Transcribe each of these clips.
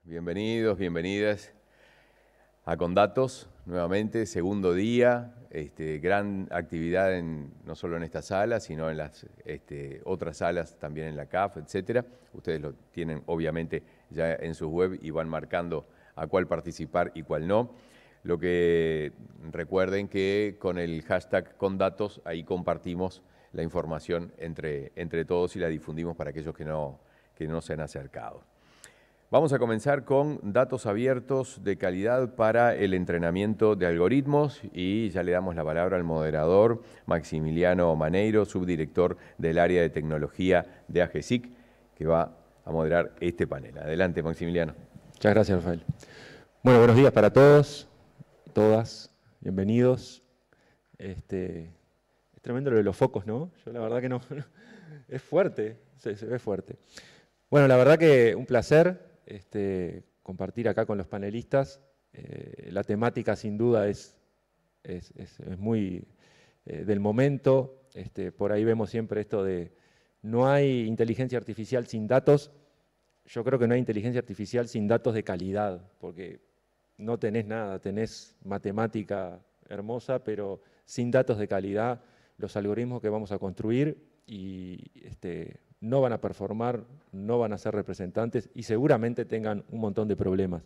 Bienvenidos, bienvenidas a Condatos, nuevamente, segundo día, gran actividad no solo en esta sala, sino en las otras salas, también en la CAF, etcétera. Ustedes lo tienen obviamente ya en sus web y van marcando a cuál participar y cuál no. Lo que recuerden que con el hashtag Condatos ahí compartimos la información entre todos y la difundimos para aquellos que no se han acercado. Vamos a comenzar con datos abiertos de calidad para el entrenamiento de algoritmos y ya le damos la palabra al moderador Maximiliano Maneiro, subdirector del área de tecnología de AGESIC, que va a moderar este panel. Adelante, Maximiliano. Muchas gracias, Rafael. Bueno, buenos días para todos, todas, bienvenidos. Es tremendo lo de los focos, ¿no? Yo la verdad que no es fuerte, se ve fuerte. Bueno, la verdad que un placer compartir acá con los panelistas. La temática sin duda es muy del momento. Por ahí vemos siempre esto de no hay inteligencia artificial sin datos. Yo creo que no hay inteligencia artificial sin datos de calidad, porque no tenés nada, tenés matemática hermosa, pero sin datos de calidad los algoritmos que vamos a construir y no van a performar, no van a ser representantes y seguramente tengan un montón de problemas.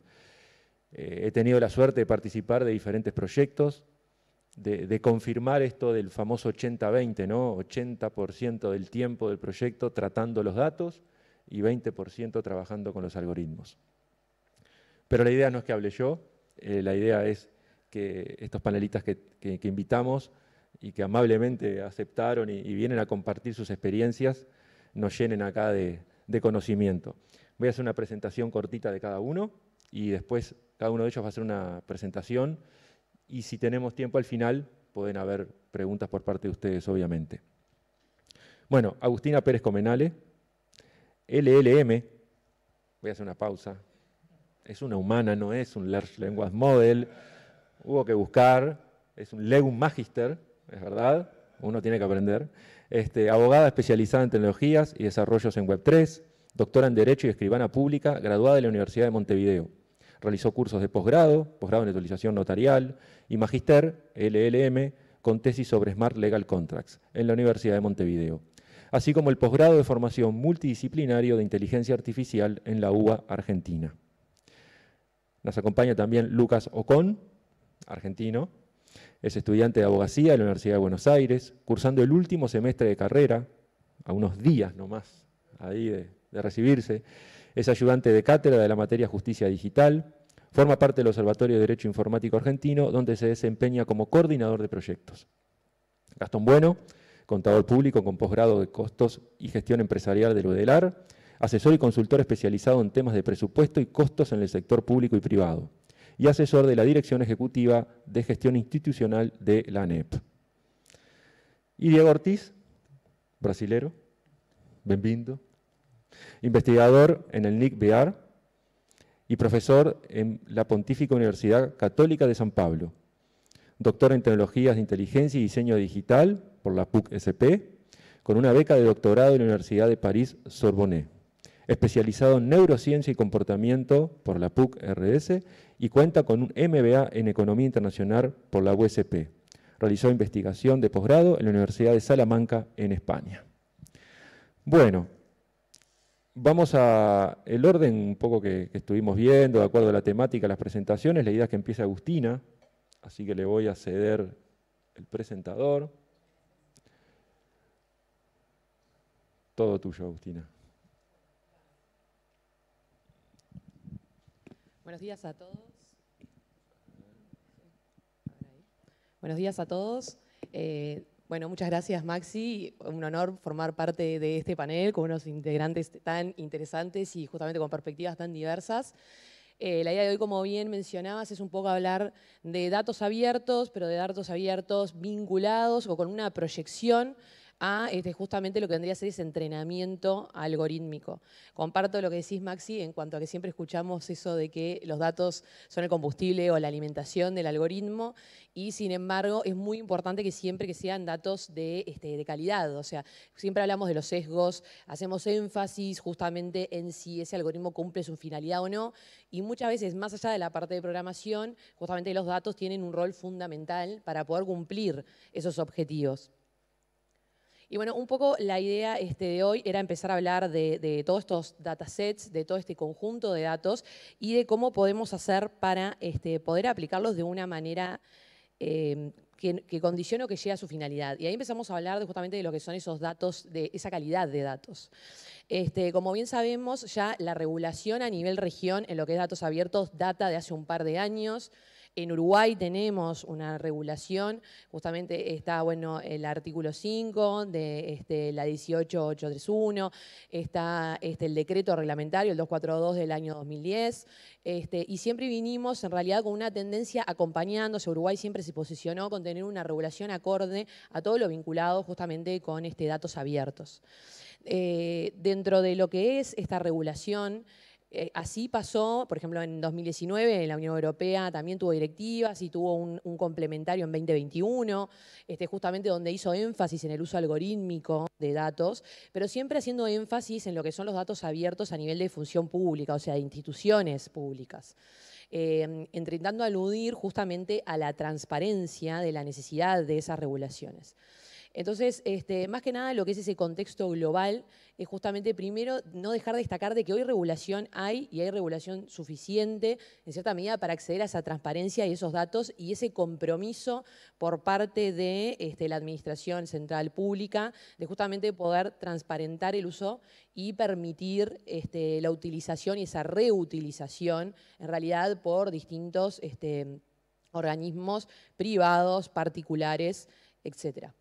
He tenido la suerte de participar de diferentes proyectos, de confirmar esto del famoso 80-20, ¿no? 80% del tiempo del proyecto tratando los datos y 20% trabajando con los algoritmos. Pero la idea no es que hable yo, la idea es que estos panelistas que invitamos y que amablemente aceptaron y vienen a compartir sus experiencias, nos llenen acá de conocimiento. Voy a hacer una presentación cortita de cada uno y después cada uno de ellos va a hacer una presentación y si tenemos tiempo al final pueden haber preguntas por parte de ustedes, obviamente. Bueno, Agustina Pérez Comenale, LLM, voy a hacer una pausa, es una humana, no es un Large Language Model, hubo que buscar, es un Legum Magister, es verdad, uno tiene que aprender. Abogada especializada en tecnologías y desarrollos en Web3, doctora en Derecho y escribana pública, graduada de la Universidad de Montevideo. Realizó cursos de posgrado en actualización notarial y magíster, LLM, con tesis sobre Smart Legal Contracts en la Universidad de Montevideo, así como el posgrado de formación multidisciplinario de inteligencia artificial en la UBA Argentina. Nos acompaña también Lucas Ocón, argentino. Es estudiante de abogacía de la Universidad de Buenos Aires, cursando el último semestre de carrera, a unos días nomás ahí de recibirse. Es ayudante de cátedra de la materia Justicia Digital, forma parte del Observatorio de Derecho Informático Argentino, donde se desempeña como coordinador de proyectos. Gastón Bueno, contador público con posgrado de Costos y Gestión Empresarial del UDELAR, asesor y consultor especializado en temas de presupuesto y costos en el sector público y privado, y asesor de la Dirección Ejecutiva de Gestión Institucional de la ANEP. Y Diego Ortiz, brasilero, bem-vindo, investigador en el NIC-BEAR y profesor en la Pontífica Universidad Católica de San Pablo, doctor en Tecnologías de Inteligencia y Diseño Digital por la PUC-SP, con una beca de doctorado en la Universidad de París-Sorbonne, especializado en Neurociencia y Comportamiento por la PUC-RS y cuenta con un MBA en Economía Internacional por la USP. Realizó investigación de posgrado en la Universidad de Salamanca, en España. Bueno, vamos a el orden un poco que estuvimos viendo, de acuerdo a la temática de las presentaciones. La idea es que empiece Agustina, así que le voy a ceder el presentador. Todo tuyo, Agustina. Buenos días a todos. Buenos días a todos. Bueno, muchas gracias, Maxi. Un honor formar parte de este panel con unos integrantes tan interesantes y justamente con perspectivas tan diversas. La idea de hoy, como bien mencionabas, es un poco hablar de datos abiertos, pero de datos abiertos vinculados o con una proyección a justamente lo que vendría a ser ese entrenamiento algorítmico. Comparto lo que decís, Maxi, en cuanto a que siempre escuchamos eso de que los datos son el combustible o la alimentación del algoritmo, y sin embargo es muy importante que siempre que sean datos de calidad. O sea, siempre hablamos de los sesgos, hacemos énfasis justamente en si ese algoritmo cumple su finalidad o no, y muchas veces, más allá de la parte de programación, justamente los datos tienen un rol fundamental para poder cumplir esos objetivos. Y bueno, un poco la idea de hoy era empezar a hablar de todos estos datasets, de todo este conjunto de datos y de cómo podemos hacer para poder aplicarlos de una manera que condicione o que llegue a su finalidad. Y ahí empezamos a hablar justamente de lo que son esos datos, de esa calidad de datos. Como bien sabemos, ya la regulación a nivel región en lo que es datos abiertos data de hace un par de años. En Uruguay tenemos una regulación, justamente está el artículo 5 de la 18831, está el decreto reglamentario, el 242 del año 2010, y siempre vinimos en realidad con una tendencia acompañándose. Uruguay siempre se posicionó con tener una regulación acorde a todo lo vinculado justamente con datos abiertos. Dentro de lo que es esta regulación, así pasó, por ejemplo, en 2019 en la Unión Europea también tuvo directivas y tuvo un complementario en 2021, justamente donde hizo énfasis en el uso algorítmico de datos, pero siempre haciendo énfasis en lo que son los datos abiertos a nivel de función pública, o sea, de instituciones públicas. Intentando aludir justamente a la transparencia de la necesidad de esas regulaciones. Entonces, más que nada lo que es ese contexto global es justamente primero no dejar de destacar de que hoy regulación hay y hay regulación suficiente en cierta medida para acceder a esa transparencia y esos datos y ese compromiso por parte de la Administración Central Pública de justamente poder transparentar el uso y permitir la utilización y esa reutilización en realidad por distintos organismos privados, particulares, etcétera.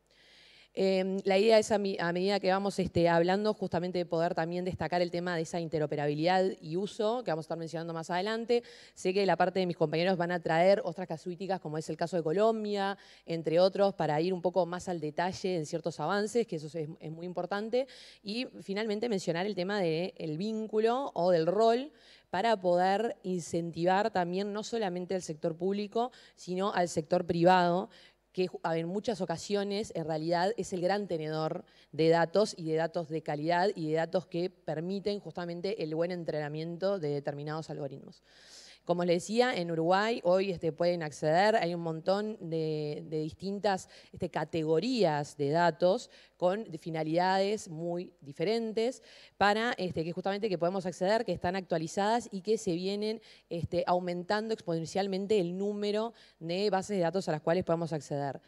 La idea es a medida que vamos hablando justamente de poder también destacar el tema de esa interoperabilidad y uso que vamos a estar mencionando más adelante. Sé que la parte de mis compañeros van a traer otras casuísticas como es el caso de Colombia, entre otros, para ir un poco más al detalle en ciertos avances, que eso es muy importante. Y finalmente mencionar el tema del vínculo o del rol para poder incentivar también no solamente al sector público, sino al sector privado, que en muchas ocasiones en realidad es el gran tenedor de datos y de datos de calidad y de datos que permiten justamente el buen entrenamiento de determinados algoritmos. Como les decía, en Uruguay hoy pueden acceder, hay un montón de distintas categorías de datos con finalidades muy diferentes para que justamente que podemos acceder, que están actualizadas y que se vienen aumentando exponencialmente el número de bases de datos a las cuales podemos acceder.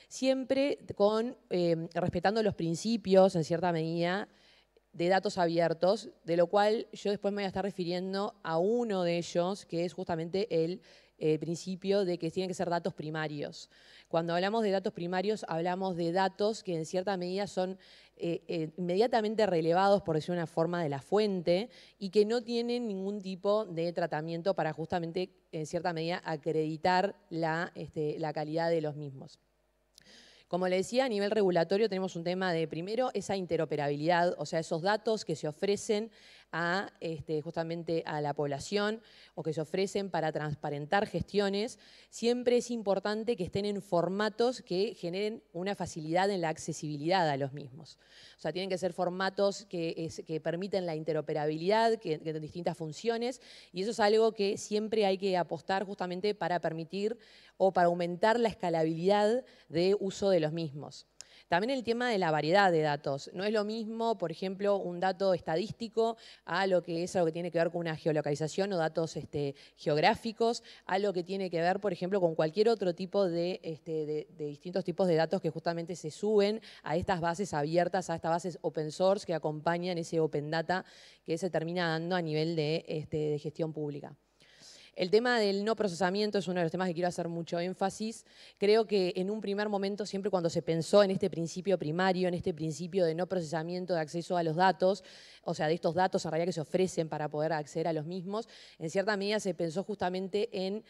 Siempre respetando los principios, en cierta medida, de datos abiertos, de lo cual yo después me voy a estar refiriendo a uno de ellos, que es justamente el principio de que tienen que ser datos primarios. Cuando hablamos de datos primarios, hablamos de datos que en cierta medida son inmediatamente relevados, por decir una forma, de la fuente y que no tienen ningún tipo de tratamiento para justamente, en cierta medida, acreditar la calidad de los mismos. Como le decía, a nivel regulatorio tenemos un tema de, primero, esa interoperabilidad, o sea, esos datos que se ofrecen justamente a la población o que se ofrecen para transparentar gestiones, siempre es importante que estén en formatos que generen una facilidad en la accesibilidad a los mismos. O sea, tienen que ser formatos que permiten la interoperabilidad de distintas funciones y eso es algo que siempre hay que apostar justamente para permitir o para aumentar la escalabilidad de uso de los mismos. También el tema de la variedad de datos. No es lo mismo, por ejemplo, un dato estadístico a lo que es algo que tiene que ver con una geolocalización o datos geográficos, a lo que tiene que ver, por ejemplo, con cualquier otro tipo de distintos tipos de datos que justamente se suben a estas bases abiertas, a estas bases open source que acompañan ese open data que se termina dando a nivel de gestión pública. El tema del no procesamiento es uno de los temas que quiero hacer mucho énfasis. Creo que en un primer momento, siempre cuando se pensó en este principio primario, en este principio de no procesamiento de acceso a los datos, o sea, de estos datos en realidad que se ofrecen para poder acceder a los mismos, en cierta medida se pensó justamente en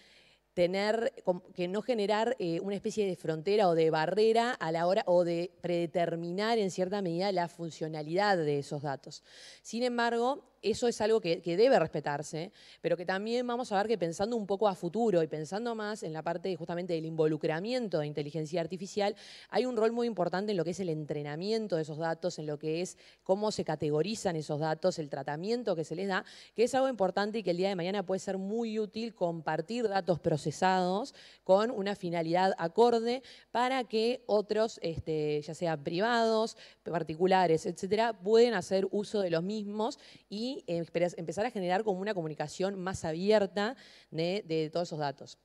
que no generar una especie de frontera o de barrera a la hora o de predeterminar en cierta medida la funcionalidad de esos datos. Sin embargo, eso es algo que debe respetarse, pero que también vamos a ver que pensando un poco a futuro y pensando más en la parte justamente del involucramiento de inteligencia artificial, hay un rol muy importante en lo que es el entrenamiento de esos datos, en lo que es cómo se categorizan esos datos, el tratamiento que se les da, que es algo importante y que el día de mañana puede ser muy útil compartir datos procesados con una finalidad acorde para que otros, ya sea privados, particulares, etcétera, pueden hacer uso de los mismos y empezar a generar como una comunicación más abierta de todos esos datos.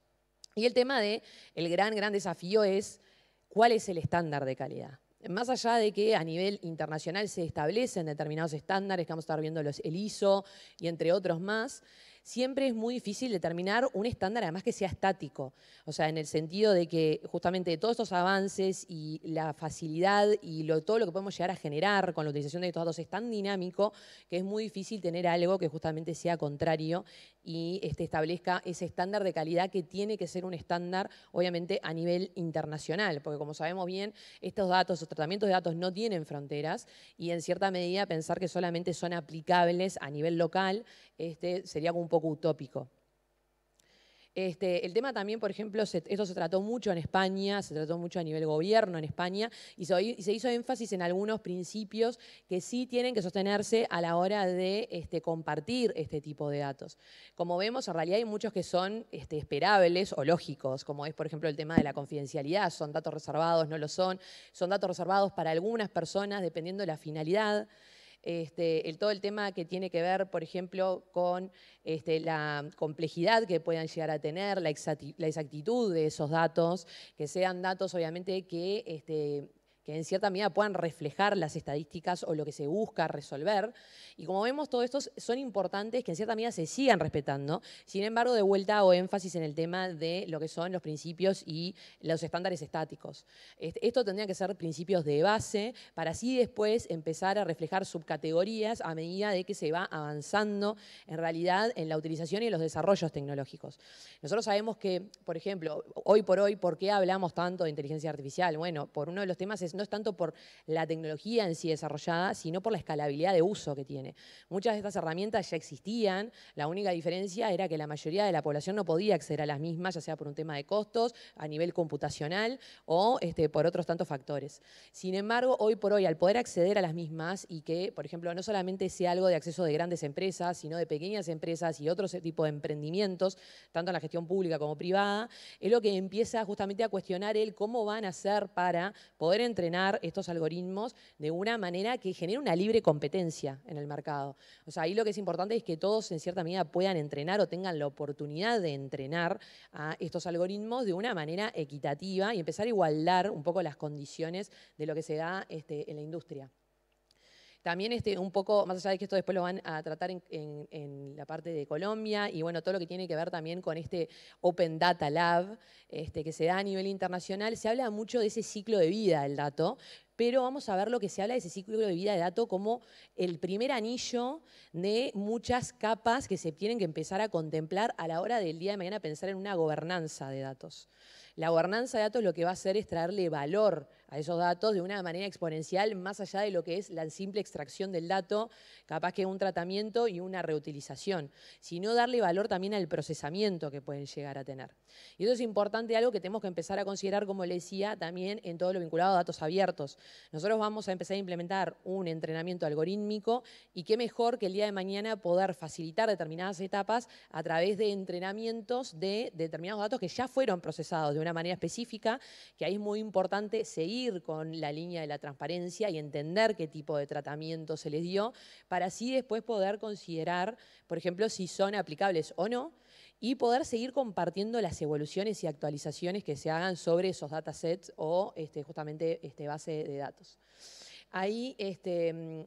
Y el tema del gran desafío es cuál es el estándar de calidad. Más allá de que a nivel internacional se establecen determinados estándares, que vamos a estar viendo el ISO y entre otros más, siempre es muy difícil determinar un estándar además que sea estático. O sea, en el sentido de que justamente todos estos avances y la facilidad y todo lo que podemos llegar a generar con la utilización de estos datos es tan dinámico que es muy difícil tener algo que justamente sea contrario y establezca ese estándar de calidad que tiene que ser un estándar, obviamente, a nivel internacional. Porque como sabemos bien, estos datos, los tratamientos de datos no tienen fronteras y en cierta medida pensar que solamente son aplicables a nivel local sería como un poco utópico. El tema también, por ejemplo, esto se trató mucho en España, se trató mucho a nivel gobierno en España y se hizo énfasis en algunos principios que sí tienen que sostenerse a la hora de compartir este tipo de datos. Como vemos, en realidad hay muchos que son esperables o lógicos, como es, por ejemplo, el tema de la confidencialidad. Son datos reservados, no lo son datos reservados para algunas personas dependiendo de la finalidad. Todo el tema que tiene que ver, por ejemplo, con la complejidad que puedan llegar a tener, la exactitud de esos datos, que sean datos obviamente que en cierta medida puedan reflejar las estadísticas o lo que se busca resolver. Y como vemos, todos estos son importantes que en cierta medida se sigan respetando. Sin embargo, de vuelta hago énfasis en el tema de lo que son los principios y los estándares estáticos. Esto tendría que ser principios de base para así después empezar a reflejar subcategorías a medida de que se va avanzando en realidad en la utilización y en los desarrollos tecnológicos. Nosotros sabemos que, por ejemplo, hoy por hoy, ¿por qué hablamos tanto de inteligencia artificial? Bueno, por uno de los temas no es tanto por la tecnología en sí desarrollada, sino por la escalabilidad de uso que tiene. Muchas de estas herramientas ya existían, la única diferencia era que la mayoría de la población no podía acceder a las mismas, ya sea por un tema de costos, a nivel computacional o por otros tantos factores. Sin embargo, hoy por hoy, al poder acceder a las mismas y que, por ejemplo, no solamente sea algo de acceso de grandes empresas, sino de pequeñas empresas y otros tipos de emprendimientos, tanto en la gestión pública como privada, es lo que empieza justamente a cuestionar el cómo van a hacer para poder entrenar estos algoritmos de una manera que genere una libre competencia en el mercado. O sea, ahí lo que es importante es que todos en cierta medida puedan entrenar o tengan la oportunidad de entrenar a estos algoritmos de una manera equitativa y empezar a igualar un poco las condiciones de lo que se da en la industria. También un poco, más allá de que esto después lo van a tratar en la parte de Colombia y bueno, todo lo que tiene que ver también con Open Data Lab que se da a nivel internacional, se habla mucho de ese ciclo de vida del dato, pero vamos a ver lo que se habla de ese ciclo de vida de dato como el primer anillo de muchas capas que se tienen que empezar a contemplar a la hora del día de mañana pensar en una gobernanza de datos. La gobernanza de datos lo que va a hacer es traerle valor a esos datos de una manera exponencial, más allá de lo que es la simple extracción del dato, capaz que un tratamiento y una reutilización, sino darle valor también al procesamiento que pueden llegar a tener. Y eso es importante, algo que tenemos que empezar a considerar, como le decía, también en todo lo vinculado a datos abiertos. Nosotros vamos a empezar a implementar un entrenamiento algorítmico y qué mejor que el día de mañana poder facilitar determinadas etapas a través de entrenamientos de determinados datos que ya fueron procesados de una manera específica, que ahí es muy importante seguir con la línea de la transparencia y entender qué tipo de tratamiento se les dio, para así después poder considerar, por ejemplo, si son aplicables o no, y poder seguir compartiendo las evoluciones y actualizaciones que se hagan sobre esos datasets o justamente base de datos. Ahí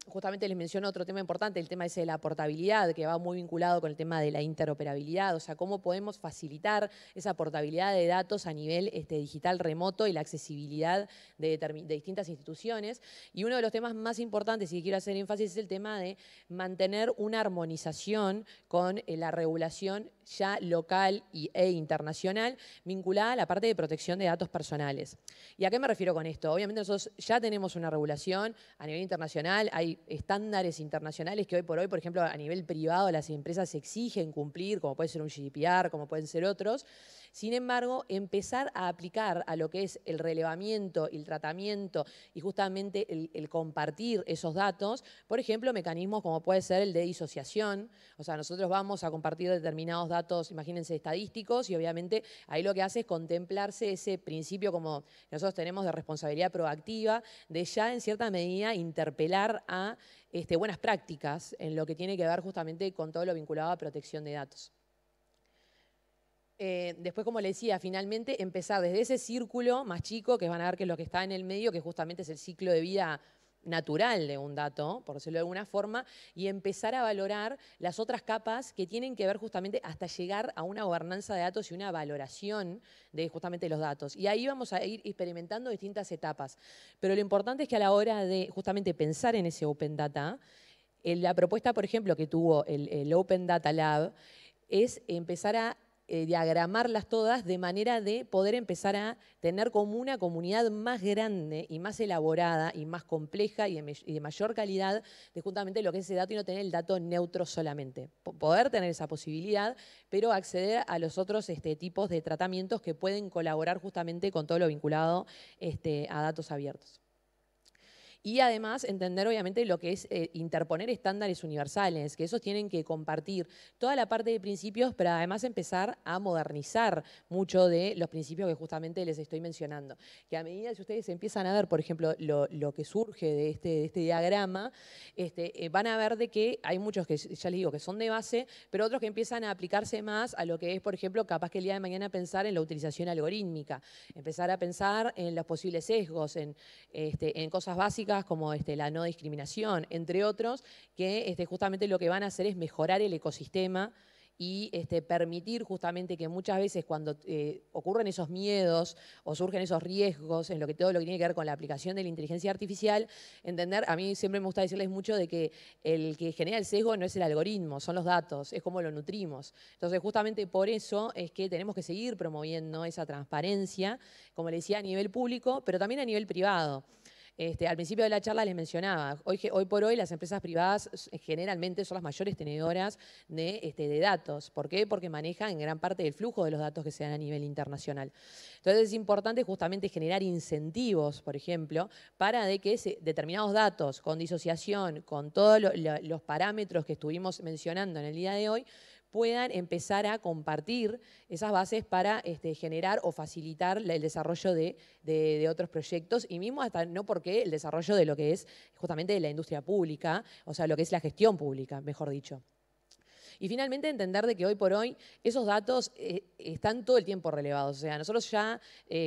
justamente les menciono otro tema importante, el tema ese de la portabilidad, que va muy vinculado con el tema de la interoperabilidad, o sea, cómo podemos facilitar esa portabilidad de datos a nivel digital remoto y la accesibilidad de distintas instituciones. Y uno de los temas más importantes, y que quiero hacer énfasis, es el tema de mantener una armonización con la regulación ya local e internacional vinculada a la parte de protección de datos personales. ¿Y a qué me refiero con esto? Obviamente nosotros ya tenemos una regulación a nivel internacional, hay estándares internacionales que hoy por hoy, por ejemplo, a nivel privado las empresas exigen cumplir, como puede ser un GDPR, como pueden ser otros. Sin embargo, empezar a aplicar a lo que es el relevamiento, el tratamiento y justamente el compartir esos datos, por ejemplo, mecanismos como puede ser el de disociación, o sea, nosotros vamos a compartir determinados datos, imagínense, estadísticos, y obviamente ahí lo que hace es contemplarse ese principio como nosotros tenemos de responsabilidad proactiva, de ya en cierta medida interpelar a buenas prácticas en lo que tiene que ver justamente con todo lo vinculado a protección de datos. Después, como les decía, finalmente empezar desde ese círculo más chico, que van a ver que es lo que está en el medio, que justamente es el ciclo de vida natural de un dato, por decirlo de alguna forma, y empezar a valorar las otras capas que tienen que ver justamente hasta llegar a una gobernanza de datos y una valoración de justamente los datos. Y ahí vamos a ir experimentando distintas etapas. Pero lo importante es que a la hora de justamente pensar en ese Open Data, la propuesta, por ejemplo, que tuvo el Open Data Lab es empezar a diagramarlas todas de manera de poder empezar a tener como una comunidad más grande y más elaborada y más compleja y de mayor calidad de justamente lo que es ese dato y no tener el dato neutro solamente. Poder tener esa posibilidad, pero acceder a los otros tipos de tratamientos que pueden colaborar justamente con todo lo vinculado a datos abiertos. Y además entender obviamente lo que es interponer estándares universales, que esos tienen que compartir toda la parte de principios, pero además empezar a modernizar mucho de los principios que justamente les estoy mencionando. Que a medida que ustedes empiezan a ver, por ejemplo, lo que surge de este diagrama, van a ver de que hay muchos que ya les digo que son de base, pero otros que empiezan a aplicarse más a lo que es, por ejemplo, capaz que el día de mañana pensar en la utilización algorítmica, empezar a pensar en los posibles sesgos, en cosas básicas como la no discriminación, entre otros, que justamente lo que van a hacer es mejorar el ecosistema y permitir justamente que muchas veces cuando ocurren esos miedos o surgen esos riesgos en todo lo que tiene que ver con la aplicación de la inteligencia artificial, entender, a mí siempre me gusta decirles mucho de que el que genera el sesgo no es el algoritmo, son los datos, es cómo lo nutrimos. Entonces justamente por eso es que tenemos que seguir promoviendo esa transparencia, como les decía, a nivel público, pero también a nivel privado. Al principio de la charla les mencionaba, hoy por hoy las empresas privadas generalmente son las mayores tenedoras de datos. ¿Por qué? Porque manejan en gran parte del flujo de los datos que se dan a nivel internacional. Entonces es importante justamente generar incentivos, por ejemplo, para de que determinados datos con disociación, con todos los parámetros que estuvimos mencionando en el día de hoy, puedan empezar a compartir esas bases para generar o facilitar el desarrollo de otros proyectos y mismo hasta no porque el desarrollo de lo que es justamente de la industria pública, o sea, lo que es la gestión pública, mejor dicho. Y finalmente entender de que hoy por hoy esos datos están todo el tiempo relevados. O sea, nosotros ya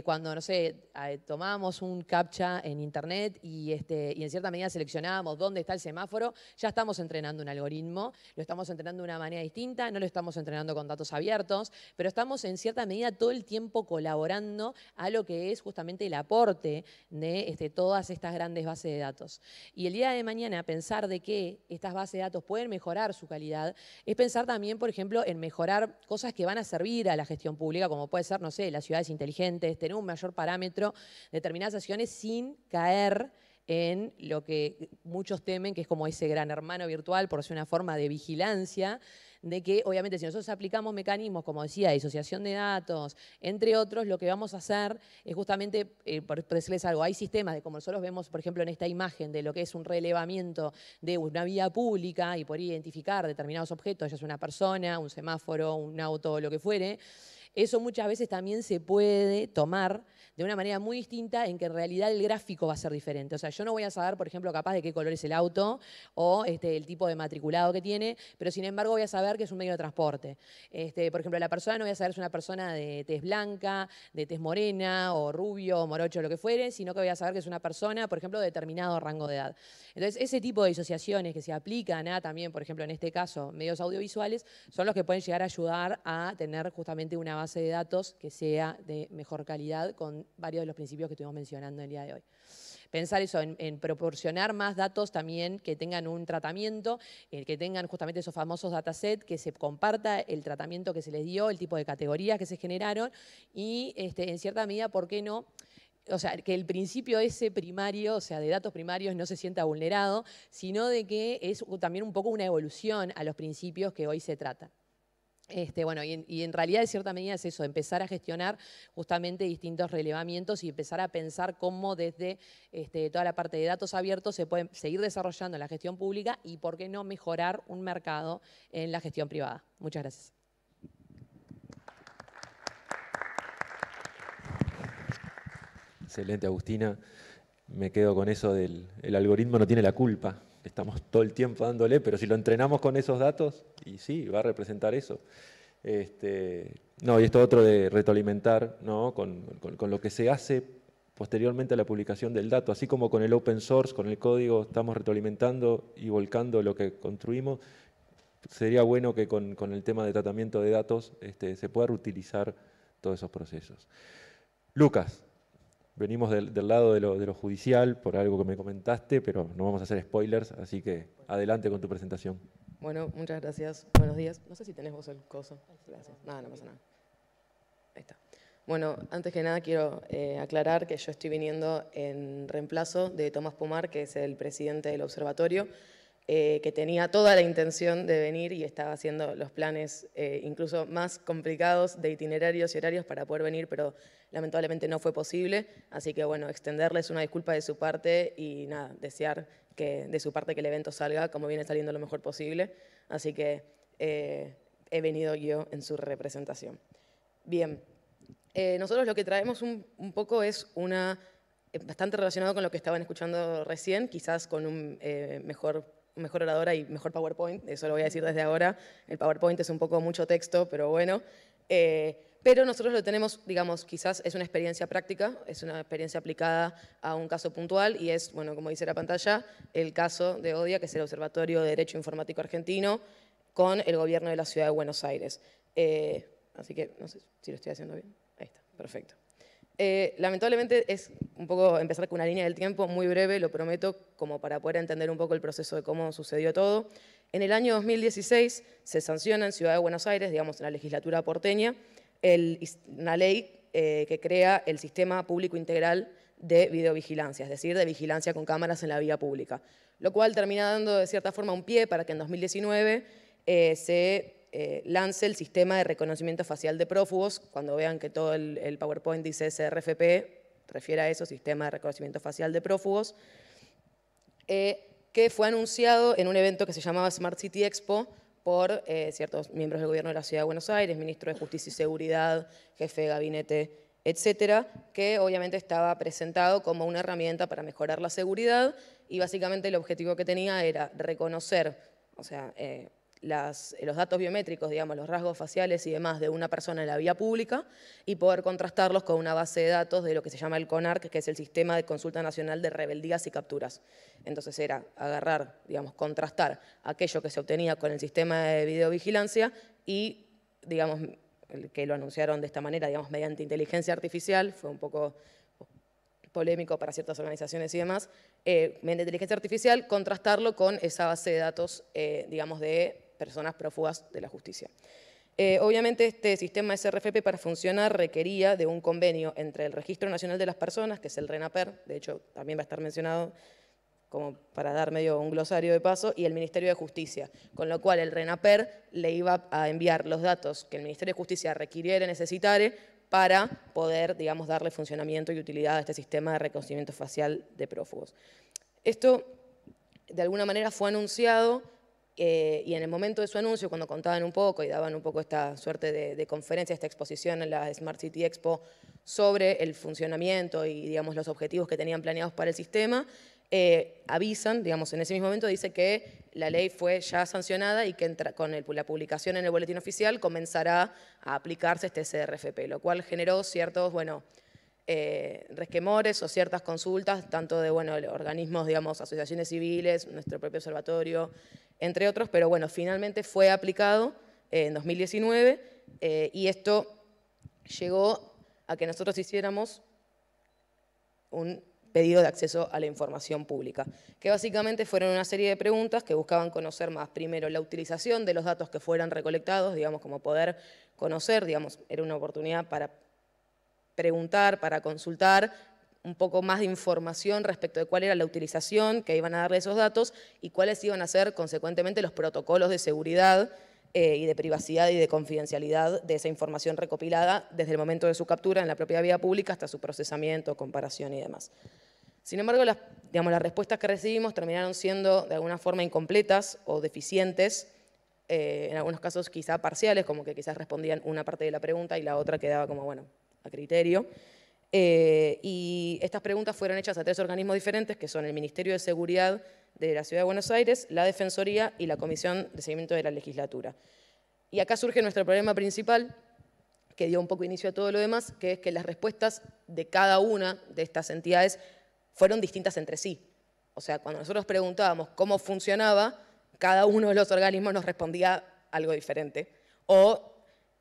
cuando, no sé, tomábamos un CAPTCHA en internet y en cierta medida seleccionábamos dónde está el semáforo, ya estamos entrenando un algoritmo, lo estamos entrenando de una manera distinta, no lo estamos entrenando con datos abiertos, pero estamos en cierta medida todo el tiempo colaborando a lo que es justamente el aporte de todas estas grandes bases de datos. Y el día de mañana pensar de que estas bases de datos pueden mejorar su calidad es pensar también, por ejemplo, en mejorar cosas que van a servir a la gestión pública, como puede ser, no sé, las ciudades inteligentes, tener un mayor parámetro, determinadas acciones sin caer en lo que muchos temen, que es como ese gran hermano virtual, por ser una forma de vigilancia, de que obviamente si nosotros aplicamos mecanismos, como decía, de disociación de datos, entre otros, lo que vamos a hacer es justamente, por decirles algo, hay sistemas de como nosotros vemos, por ejemplo, en esta imagen de lo que es un relevamiento de una vía pública y poder identificar determinados objetos, ya sea una persona, un semáforo, un auto, lo que fuere. eso muchas veces también se puede tomar de una manera muy distinta en que en realidad el gráfico va a ser diferente. O sea, yo no voy a saber, por ejemplo, capaz de qué color es el auto o el tipo de matriculado que tiene, pero sin embargo voy a saber que es un medio de transporte. Por ejemplo, la persona no voy a saber si es una persona de tez blanca, de tez morena o rubio o morocho, lo que fuere, sino que voy a saber que es una persona, por ejemplo, de determinado rango de edad. Entonces, ese tipo de disociaciones que se aplican a también, por ejemplo, en este caso, medios audiovisuales, son los que pueden llegar a ayudar a tener justamente una base de datos que sea de mejor calidad con varios de los principios que estuvimos mencionando el día de hoy. Pensar eso, en proporcionar más datos también que tengan un tratamiento, que tengan justamente esos famosos datasets, que se comparta el tratamiento que se les dio, el tipo de categorías que se generaron y en cierta medida, ¿por qué no? O sea, que el principio ese primario, o sea, de datos primarios no se sienta vulnerado, sino de que es también un poco una evolución a los principios que hoy se tratan. Bueno, y en realidad, de cierta medida, es eso, empezar a gestionar justamente distintos relevamientos y empezar a pensar cómo desde toda la parte de datos abiertos se puede seguir desarrollando en la gestión pública y, por qué no, mejorar un mercado en la gestión privada. Muchas gracias. Excelente, Agustina. Me quedo con eso del el algoritmo no tiene la culpa. Estamos todo el tiempo dándole, pero si lo entrenamos con esos datos, y sí, va a representar eso. No, y esto otro de retroalimentar, ¿no? con lo que se hace posteriormente a la publicación del dato, así como con el open source, con el código, estamos retroalimentando y volcando lo que construimos. Sería bueno que con el tema de tratamiento de datos se pueda reutilizar todos esos procesos. Lucas. Venimos del lado de lo judicial, por algo que me comentaste, pero no vamos a hacer spoilers, así que adelante con tu presentación. Bueno, muchas gracias. Buenos días. No sé si tenés vos el coso. Gracias. Nada, no pasa nada. Ahí está. Bueno, antes que nada quiero aclarar que yo estoy viniendo en reemplazo de Tomás Pomar, que es el presidente del observatorio, que tenía toda la intención de venir y estaba haciendo los planes incluso más complicados de itinerarios y horarios para poder venir, pero lamentablemente no fue posible. Así que bueno, extenderles una disculpa de su parte y nada, desear que de su parte que el evento salga como viene saliendo lo mejor posible. Así que he venido yo en su representación. Bien, nosotros lo que traemos un poco es bastante relacionado con lo que estaban escuchando recién, quizás con un mejor oradora y mejor PowerPoint, eso lo voy a decir desde ahora. El PowerPoint es un poco mucho texto, pero bueno. Pero nosotros lo tenemos, digamos, quizás es una experiencia práctica, es una experiencia aplicada a un caso puntual y es, bueno, como dice la pantalla, el caso de ODIA, que es el Observatorio de Derecho Informático Argentino, con el gobierno de la Ciudad de Buenos Aires. Así que, no sé si lo estoy haciendo bien. Ahí está, perfecto. Lamentablemente es un poco empezar con una línea del tiempo muy breve, lo prometo, como para poder entender un poco el proceso de cómo sucedió todo. En el año 2016 se sanciona en Ciudad de Buenos Aires, digamos en la legislatura porteña, una ley que crea el Sistema Público Integral de Videovigilancia, es decir, de vigilancia con cámaras en la vía pública, lo cual termina dando de cierta forma un pie para que en 2019 se lance el sistema de reconocimiento facial de prófugos. Cuando vean que todo el PowerPoint dice SRFP, refiere a eso, Sistema de Reconocimiento Facial de Prófugos, que fue anunciado en un evento que se llamaba Smart City Expo por ciertos miembros del gobierno de la Ciudad de Buenos Aires, ministro de Justicia y Seguridad, jefe de gabinete, etcétera, que obviamente estaba presentado como una herramienta para mejorar la seguridad y básicamente el objetivo que tenía era reconocer, o sea, los datos biométricos, digamos, los rasgos faciales y demás de una persona en la vía pública y poder contrastarlos con una base de datos de lo que se llama el CONARC, que es el Sistema de Consulta Nacional de Rebeldías y Capturas. Entonces era agarrar, digamos, contrastar aquello que se obtenía con el sistema de videovigilancia y, digamos, que lo anunciaron de esta manera, digamos, mediante inteligencia artificial, fue un poco polémico para ciertas organizaciones y demás, mediante inteligencia artificial, contrastarlo con esa base de datos, digamos, de personas prófugas de la justicia. Obviamente este sistema SRFP para funcionar requería de un convenio entre el Registro Nacional de las Personas, que es el RENAPER, de hecho también va a estar mencionado como para dar medio un glosario de paso, y el Ministerio de Justicia, con lo cual el RENAPER le iba a enviar los datos que el Ministerio de Justicia requiriera y necesitare para poder, digamos, darle funcionamiento y utilidad a este sistema de reconocimiento facial de prófugos. Esto, de alguna manera, fue anunciado Y en el momento de su anuncio, cuando contaban un poco y daban un poco esta suerte de conferencia, esta exposición en la Smart City Expo sobre el funcionamiento y, digamos, los objetivos que tenían planeados para el sistema, avisan, digamos, en ese mismo momento dice que la ley fue ya sancionada y que con la publicación en el boletín oficial comenzará a aplicarse este CRFP, lo cual generó ciertos, bueno, resquemores o ciertas consultas, tanto de, bueno, organismos, digamos, asociaciones civiles, nuestro propio observatorio, entre otros, pero bueno, finalmente fue aplicado en 2019 y esto llegó a que nosotros hiciéramos un pedido de acceso a la información pública, que básicamente fueron una serie de preguntas que buscaban conocer más, primero, la utilización de los datos que fueran recolectados, digamos, como poder conocer, digamos, era una oportunidad para preguntar, para consultar un poco más de información respecto de cuál era la utilización que iban a darle esos datos y cuáles iban a ser, consecuentemente, los protocolos de seguridad y de privacidad y de confidencialidad de esa información recopilada desde el momento de su captura en la propia vía pública hasta su procesamiento, comparación y demás. Sin embargo, las respuestas que recibimos terminaron siendo de alguna forma incompletas o deficientes, en algunos casos quizá parciales, como que quizás respondían una parte de la pregunta y la otra quedaba como, bueno, a criterio. Y estas preguntas fueron hechas a 3 organismos diferentes, que son el Ministerio de Seguridad de la Ciudad de Buenos Aires, la Defensoría y la Comisión de Seguimiento de la Legislatura. Y acá surge nuestro problema principal, que dio un poco inicio a todo lo demás, que es que las respuestas de cada una de estas entidades fueron distintas entre sí. O sea, cuando nosotros preguntábamos cómo funcionaba, cada uno de los organismos nos respondía algo diferente. O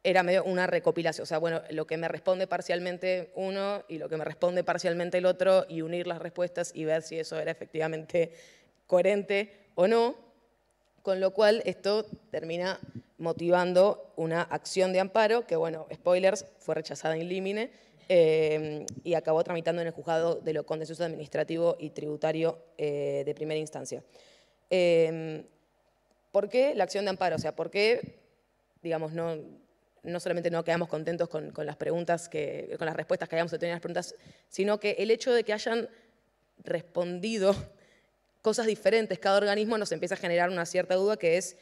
era medio una recopilación, o sea, bueno, lo que me responde parcialmente uno y lo que me responde parcialmente el otro, y unir las respuestas y ver si eso era efectivamente coherente o no, con lo cual esto termina motivando una acción de amparo que, bueno, spoilers, fue rechazada in limine y acabó tramitando en el juzgado de lo contencioso administrativo y tributario de primera instancia. ¿Por qué la acción de amparo? O sea, ¿por qué, digamos, no solamente no quedamos contentos con las preguntas, con las respuestas que hayamos obtenido a las preguntas, sino que el hecho de que hayan respondido cosas diferentes cada organismo nos empieza a generar una cierta duda, que es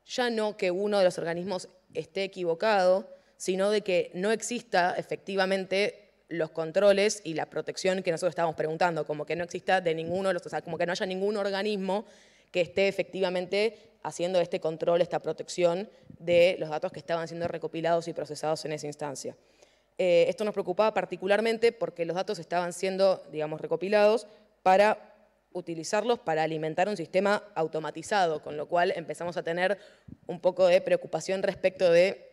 ya no que uno de los organismos esté equivocado, sino de que no exista efectivamente los controles y la protección que nosotros estábamos preguntando, como que no exista de ninguno de los, o sea, como que no haya ningún organismo que esté efectivamente haciendo este control, esta protección de los datos que estaban siendo recopilados y procesados en esa instancia. Esto nos preocupaba particularmente porque los datos estaban siendo, digamos, recopilados para utilizarlos para alimentar un sistema automatizado, con lo cual empezamos a tener un poco de preocupación respecto de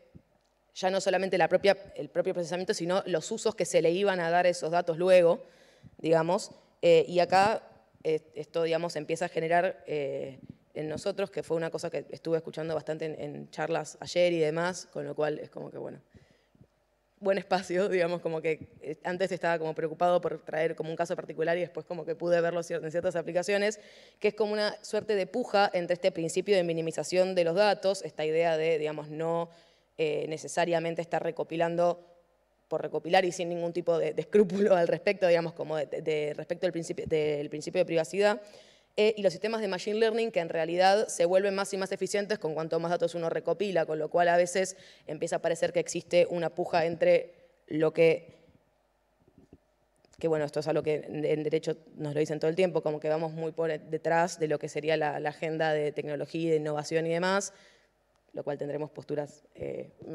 ya no solamente el propio procesamiento, sino los usos que se le iban a dar a esos datos luego, digamos, y acá esto, digamos, empieza a generar en nosotros, que fue una cosa que estuve escuchando bastante en charlas ayer y demás, con lo cual es como que, bueno, buen espacio, digamos, como que antes estaba como preocupado por traer como un caso particular y después como que pude verlo en ciertas aplicaciones, que es como una suerte de puja entre este principio de minimización de los datos, esta idea de, digamos, no necesariamente estar recopilando por recopilar y sin ningún tipo de escrúpulo al respecto, digamos, como respecto del principio de privacidad, y los sistemas de Machine Learning que en realidad se vuelven más y más eficientes con cuanto más datos uno recopila, con lo cual a veces empieza a parecer que existe una puja entre lo que bueno, esto es algo que en derecho nos lo dicen todo el tiempo, como que vamos muy por detrás de lo que sería la agenda de tecnología, de innovación y demás, lo cual tendremos posturas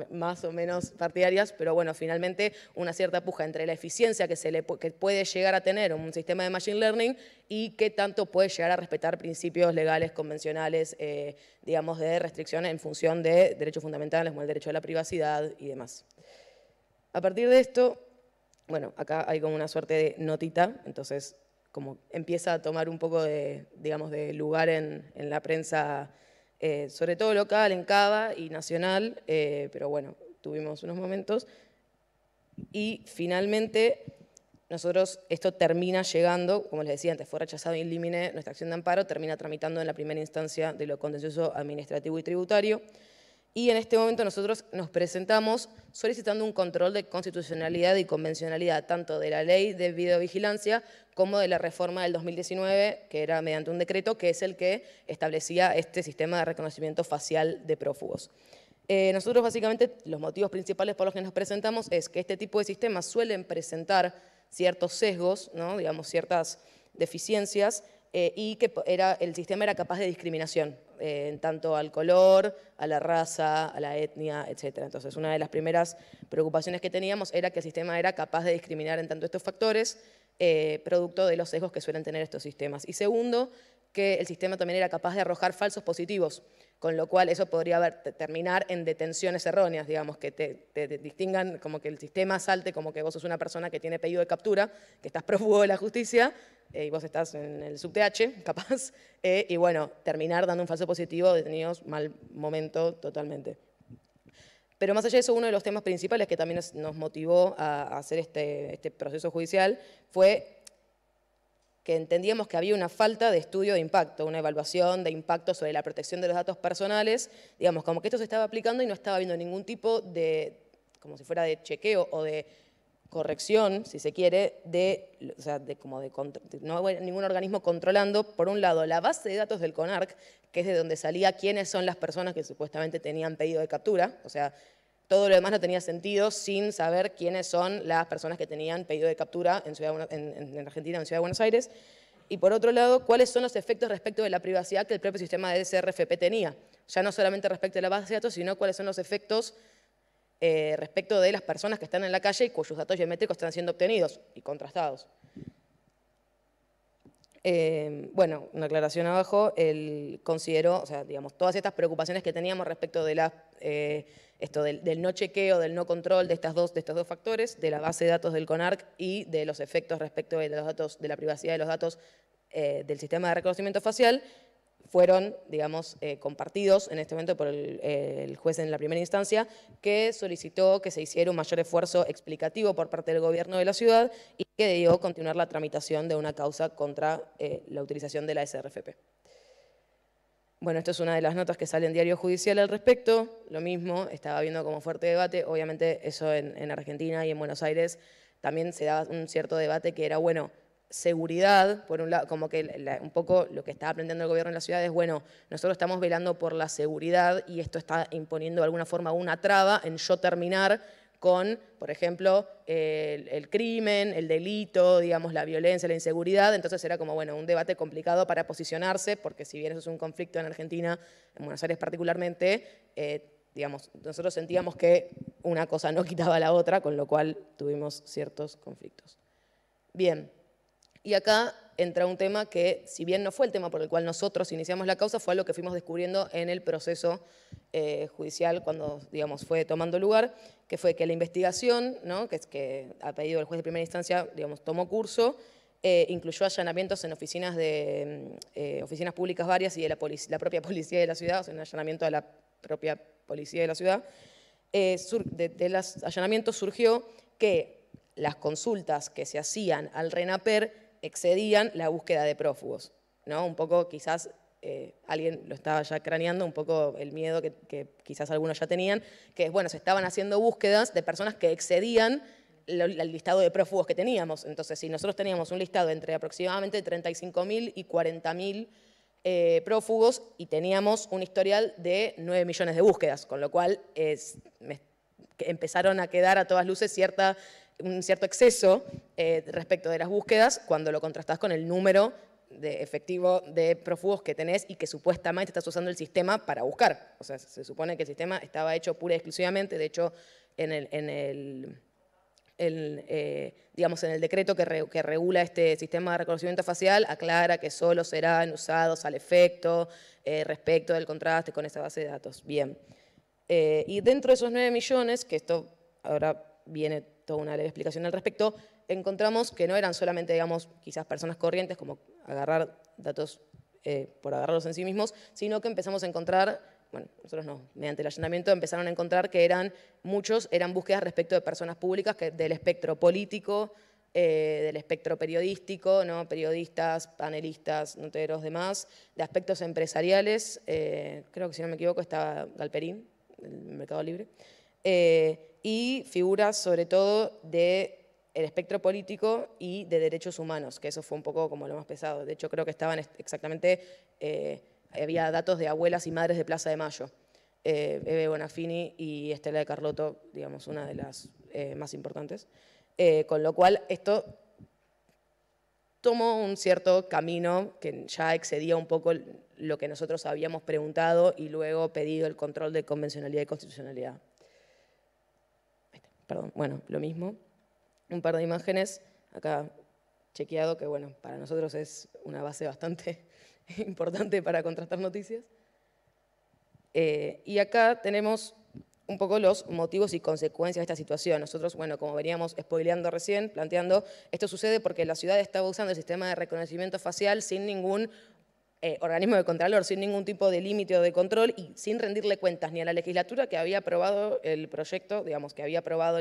más o menos partidarias, pero bueno, finalmente una cierta puja entre la eficiencia que puede llegar a tener un sistema de Machine Learning y qué tanto puede llegar a respetar principios legales, convencionales, digamos, de restricción en función de derechos fundamentales como el derecho a la privacidad y demás. A partir de esto, bueno, acá hay como una suerte de notita, entonces como empieza a tomar un poco de, digamos, de lugar en la prensa, sobre todo local, en Cava y nacional, pero bueno, tuvimos unos momentos. Y finalmente, nosotros, esto termina llegando, como les decía antes, fue rechazado in limine nuestra acción de amparo, termina tramitando en la primera instancia de lo contencioso administrativo y tributario. Y en este momento nosotros nos presentamos solicitando un control de constitucionalidad y convencionalidad, tanto de la ley de videovigilancia como de la reforma del 2019, que era mediante un decreto, que es el que establecía este sistema de reconocimiento facial de prófugos. Nosotros básicamente los motivos principales por los que nos presentamos es que este tipo de sistemas suelen presentar ciertos sesgos, ¿no? Digamos, ciertas deficiencias, y que el sistema era capaz de discriminación, en tanto al color, a la raza, a la etnia, etc. Entonces, una de las primeras preocupaciones que teníamos era que el sistema era capaz de discriminar en tanto estos factores, producto de los sesgos que suelen tener estos sistemas. Y segundo, que el sistema también era capaz de arrojar falsos positivos, con lo cual eso podría terminar en detenciones erróneas, digamos, que te distingan, como que el sistema salte como que vos sos una persona que tiene pedido de captura, que estás prófugo de la justicia, y vos estás en el subTH, capaz, y bueno, terminar dando un falso positivo, detenidos, mal momento totalmente. Pero más allá de eso, uno de los temas principales que también nos motivó a hacer este proceso judicial fue que entendíamos que había una falta de estudio de impacto, una evaluación de impacto sobre la protección de los datos personales, digamos, como que esto se estaba aplicando y no estaba habiendo ningún tipo de, como si fuera de chequeo o de corrección, si se quiere, no hay ningún organismo controlando, por un lado, la base de datos del CONARC, que es de donde salía quiénes son las personas que supuestamente tenían pedido de captura, o sea, todo lo demás no tenía sentido sin saber quiénes son las personas que tenían pedido de captura en Argentina, en Ciudad de Buenos Aires. Y por otro lado, cuáles son los efectos respecto de la privacidad que el propio sistema de SRFP tenía. Ya no solamente respecto de la base de datos, sino cuáles son los efectos respecto de las personas que están en la calle y cuyos datos biométricos están siendo obtenidos y contrastados. Bueno, una aclaración abajo, él consideró, o sea, digamos, todas estas preocupaciones que teníamos respecto de del no chequeo, del no control de estos dos factores, de la base de datos del CONARC y de los efectos respecto de los datos, de la privacidad de los datos del sistema de reconocimiento facial, fueron, digamos, compartidos en este momento por el juez en la primera instancia, que solicitó que se hiciera un mayor esfuerzo explicativo por parte del gobierno de la ciudad y que debió continuar la tramitación de una causa contra la utilización de la SRFP. Bueno, esto es una de las notas que sale en Diario Judicial al respecto. Lo mismo, estaba habiendo como fuerte debate. Obviamente eso en Argentina y en Buenos Aires también se daba un cierto debate que era, bueno, seguridad, por un lado, como que un poco lo que está aprendiendo el gobierno en la ciudad es, bueno, nosotros estamos velando por la seguridad y esto está imponiendo de alguna forma una traba en yo terminar con, por ejemplo, el crimen, el delito, digamos, la violencia, la inseguridad. Entonces era como, bueno, un debate complicado para posicionarse, porque si bien eso es un conflicto en Argentina, en Buenos Aires particularmente, digamos, nosotros sentíamos que una cosa no quitaba la otra, con lo cual tuvimos ciertos conflictos. Bien. Y acá entra un tema que, si bien no fue el tema por el cual nosotros iniciamos la causa, fue algo que fuimos descubriendo en el proceso judicial cuando, digamos, fue tomando lugar, que fue que la investigación, ¿no?, que ha pedido el juez de primera instancia, digamos, tomó curso, incluyó allanamientos en oficinas públicas varias y de la propia policía de la ciudad, o sea, un allanamiento a la propia policía de la ciudad. De los allanamientos surgió que las consultas que se hacían al RENAPER excedían la búsqueda de prófugos, ¿no? Un poco quizás alguien lo estaba ya craneando, un poco el miedo que quizás algunos ya tenían, que es, bueno, se estaban haciendo búsquedas de personas que excedían el listado de prófugos que teníamos. Entonces, si nosotros teníamos un listado entre aproximadamente 35.000 y 40.000 prófugos y teníamos un historial de 9 millones de búsquedas, con lo cual empezaron a quedar a todas luces un cierto exceso respecto de las búsquedas cuando lo contrastás con el número efectivo de prófugos que tenés y que supuestamente estás usando el sistema para buscar. O sea, se supone que el sistema estaba hecho pura y exclusivamente, de hecho, digamos, en el decreto que regula este sistema de reconocimiento facial, aclara que solo serán usados al efecto respecto del contraste con esa base de datos. Bien. Y dentro de esos 9 millones, que esto ahora viene toda una leve explicación al respecto, encontramos que no eran solamente, digamos, quizás personas corrientes, como agarrar datos por agarrarlos en sí mismos, sino que empezamos a encontrar, bueno, nosotros no, mediante el allanamiento empezaron a encontrar que muchos eran búsquedas respecto de personas públicas del espectro político, del espectro periodístico, ¿no?, periodistas, panelistas, noteros, demás, de aspectos empresariales, creo que si no me equivoco estaba Galperín, el Mercado Libre, y figuras sobre todo del espectro político y de derechos humanos, que eso fue un poco como lo más pesado. De hecho, creo que estaban exactamente, había datos de abuelas y madres de Plaza de Mayo. Eve Bonafini y Estela de Carlotto, digamos, una de las más importantes. Con lo cual, esto tomó un cierto camino que ya excedía un poco lo que nosotros habíamos preguntado y luego pedido el control de convencionalidad y constitucionalidad. Perdón, bueno, lo mismo. Un par de imágenes, acá chequeado, que bueno, para nosotros es una base bastante importante para contrastar noticias. Y acá tenemos un poco los motivos y consecuencias de esta situación. Nosotros, bueno, como veníamos spoileando recién, planteando, esto sucede porque la ciudad estaba usando el sistema de reconocimiento facial sin ningún organismo de contralor, sin ningún tipo de límite o de control y sin rendirle cuentas ni a la legislatura que había aprobado el proyecto, digamos, que había aprobado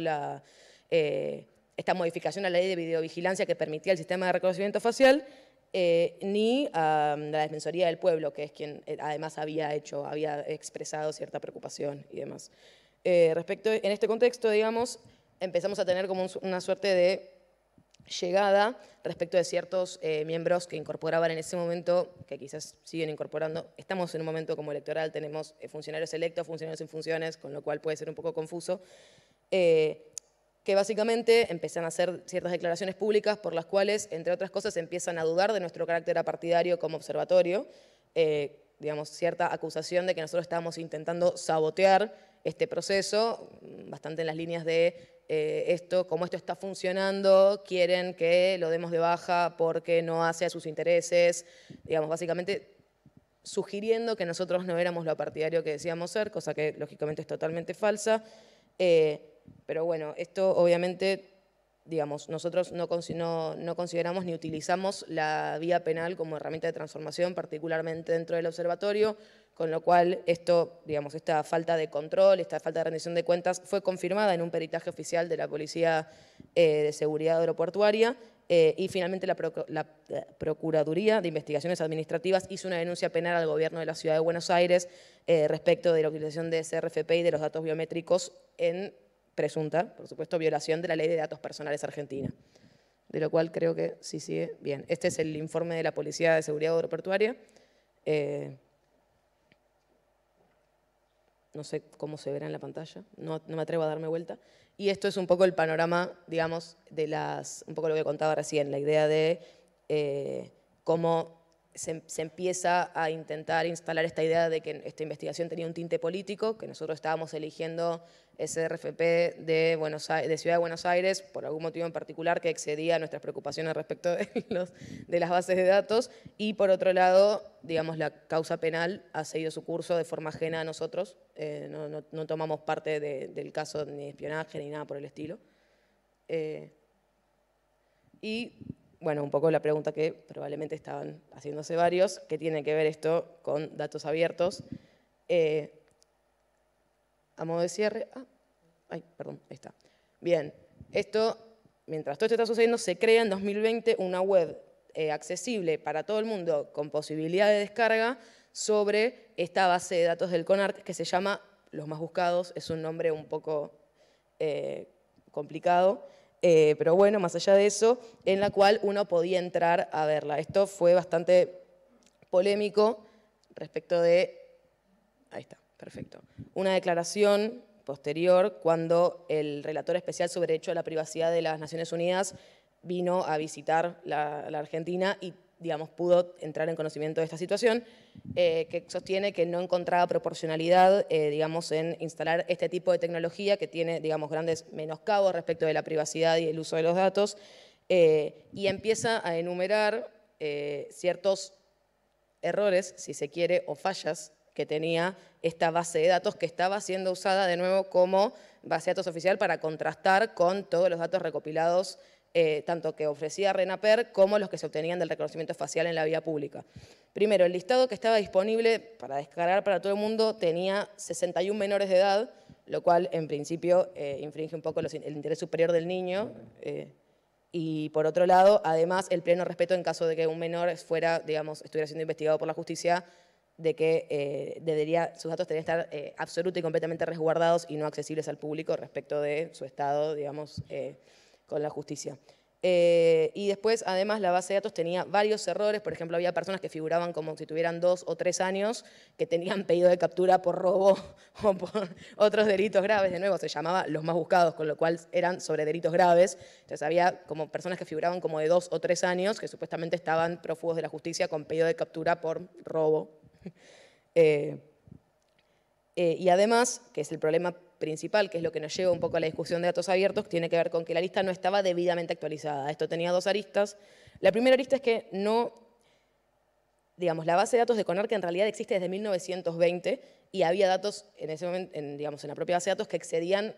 esta modificación a la ley de videovigilancia que permitía el sistema de reconocimiento facial, ni a la Defensoría del Pueblo, que es quien además había expresado cierta preocupación y demás. En este contexto, digamos, empezamos a tener como una suerte de llegada respecto de ciertos miembros que incorporaban en ese momento, que quizás siguen incorporando. Estamos en un momento como electoral, tenemos funcionarios electos, funcionarios en funciones, con lo cual puede ser un poco confuso, que básicamente empiezan a hacer ciertas declaraciones públicas por las cuales, entre otras cosas, empiezan a dudar de nuestro carácter apartidario como observatorio, digamos, cierta acusación de que nosotros estábamos intentando sabotear este proceso, bastante en las líneas de como esto está funcionando, quieren que lo demos de baja porque no hace a sus intereses, digamos, básicamente sugiriendo que nosotros no éramos lo partidario que decíamos ser, cosa que lógicamente es totalmente falsa. Pero bueno, esto obviamente, digamos, nosotros no consideramos ni utilizamos la vía penal como herramienta de transformación, particularmente dentro del observatorio, con lo cual esto, digamos, esta falta de control, esta falta de rendición de cuentas fue confirmada en un peritaje oficial de la Policía de Seguridad Aeroportuaria y finalmente la Procuraduría de Investigaciones Administrativas hizo una denuncia penal al gobierno de la Ciudad de Buenos Aires respecto de la utilización de CRFP y de los datos biométricos en presunta, por supuesto, violación de la Ley de Datos Personales Argentina. De lo cual creo que sí sigue bien. Este es el informe de la Policía de Seguridad Aeroportuaria. No sé cómo se verá en la pantalla, no me atrevo a darme vuelta. Y esto es un poco el panorama, digamos, un poco lo que contaba recién, la idea de cómo se empieza a intentar instalar esta idea de que esta investigación tenía un tinte político, que nosotros estábamos eligiendo ese RFP de Ciudad de Buenos Aires por algún motivo en particular que excedía nuestras preocupaciones respecto de las bases de datos, y por otro lado, digamos, la causa penal ha seguido su curso de forma ajena a nosotros, no tomamos parte del caso ni de espionaje ni nada por el estilo. Y bueno, un poco la pregunta que probablemente estaban haciéndose varios, que tiene que ver esto con datos abiertos. A modo de cierre, perdón, ahí está. Bien, mientras todo esto está sucediendo, se crea en 2020 una web accesible para todo el mundo con posibilidad de descarga sobre esta base de datos del CONARC que se llama Los Más Buscados. Es un nombre un poco complicado. Pero bueno, más allá de eso, en la cual uno podía entrar a verla. Esto fue bastante polémico respecto de, ahí está, perfecto, una declaración posterior cuando el relator especial sobre derecho a la privacidad de las Naciones Unidas vino a visitar la Argentina y, digamos, pudo entrar en conocimiento de esta situación, que sostiene que no encontraba proporcionalidad, digamos, en instalar este tipo de tecnología que tiene, digamos, grandes menoscabos respecto de la privacidad y el uso de los datos, y empieza a enumerar ciertos errores, si se quiere, o fallas que tenía esta base de datos que estaba siendo usada de nuevo como base de datos oficial para contrastar con todos los datos recopilados tanto que ofrecía RENAPER como los que se obtenían del reconocimiento facial en la vía pública. Primero, el listado que estaba disponible para descargar para todo el mundo tenía 61 menores de edad, lo cual en principio infringe un poco el interés superior del niño. Y por otro lado, además, el pleno respeto en caso de que un menor estuviera siendo investigado por la justicia de que sus datos deberían estar absoluta y completamente resguardados y no accesibles al público respecto de su estado, digamos, con la justicia. Y después, además, la base de datos tenía varios errores. Por ejemplo, había personas que figuraban como si tuvieran 2 o 3 años, que tenían pedido de captura por robo o por otros delitos graves. De nuevo, se llamaba los más buscados, con lo cual eran sobre delitos graves. Entonces había como personas que figuraban como de 2 o 3 años, que supuestamente estaban prófugos de la justicia con pedido de captura por robo. Y además, que es el problema principal, que es lo que nos lleva un poco a la discusión de datos abiertos, tiene que ver con que la lista no estaba debidamente actualizada. Esto tenía 2 aristas. La primera arista es que no, digamos, la base de datos de CONARC en realidad existe desde 1920 y había datos en ese momento, digamos, en la propia base de datos que excedían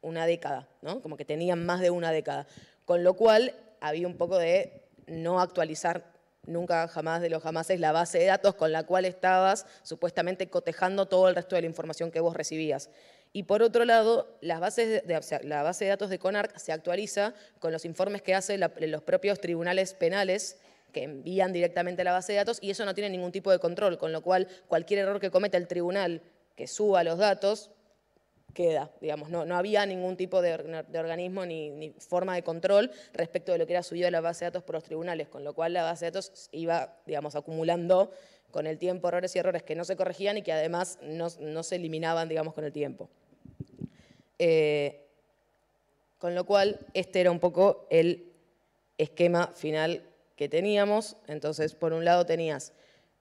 una década, ¿no? Como que tenían más de una década. Con lo cual había un poco de no actualizar nunca jamás de los jamases la base de datos con la cual estabas supuestamente cotejando todo el resto de la información que vos recibías. Y por otro lado, la base de datos de CONARC se actualiza con los informes que hacen los propios tribunales penales que envían directamente a la base de datos y eso no tiene ningún tipo de control, con lo cual cualquier error que cometa el tribunal que suba los datos queda, digamos, no había ningún tipo de organismo ni forma de control respecto de lo que era subido a la base de datos por los tribunales, con lo cual la base de datos iba, digamos, acumulando con el tiempo errores y errores que no se corregían y que además no se eliminaban, digamos, con el tiempo. Con lo cual, este era un poco el esquema final que teníamos. Entonces, por un lado tenías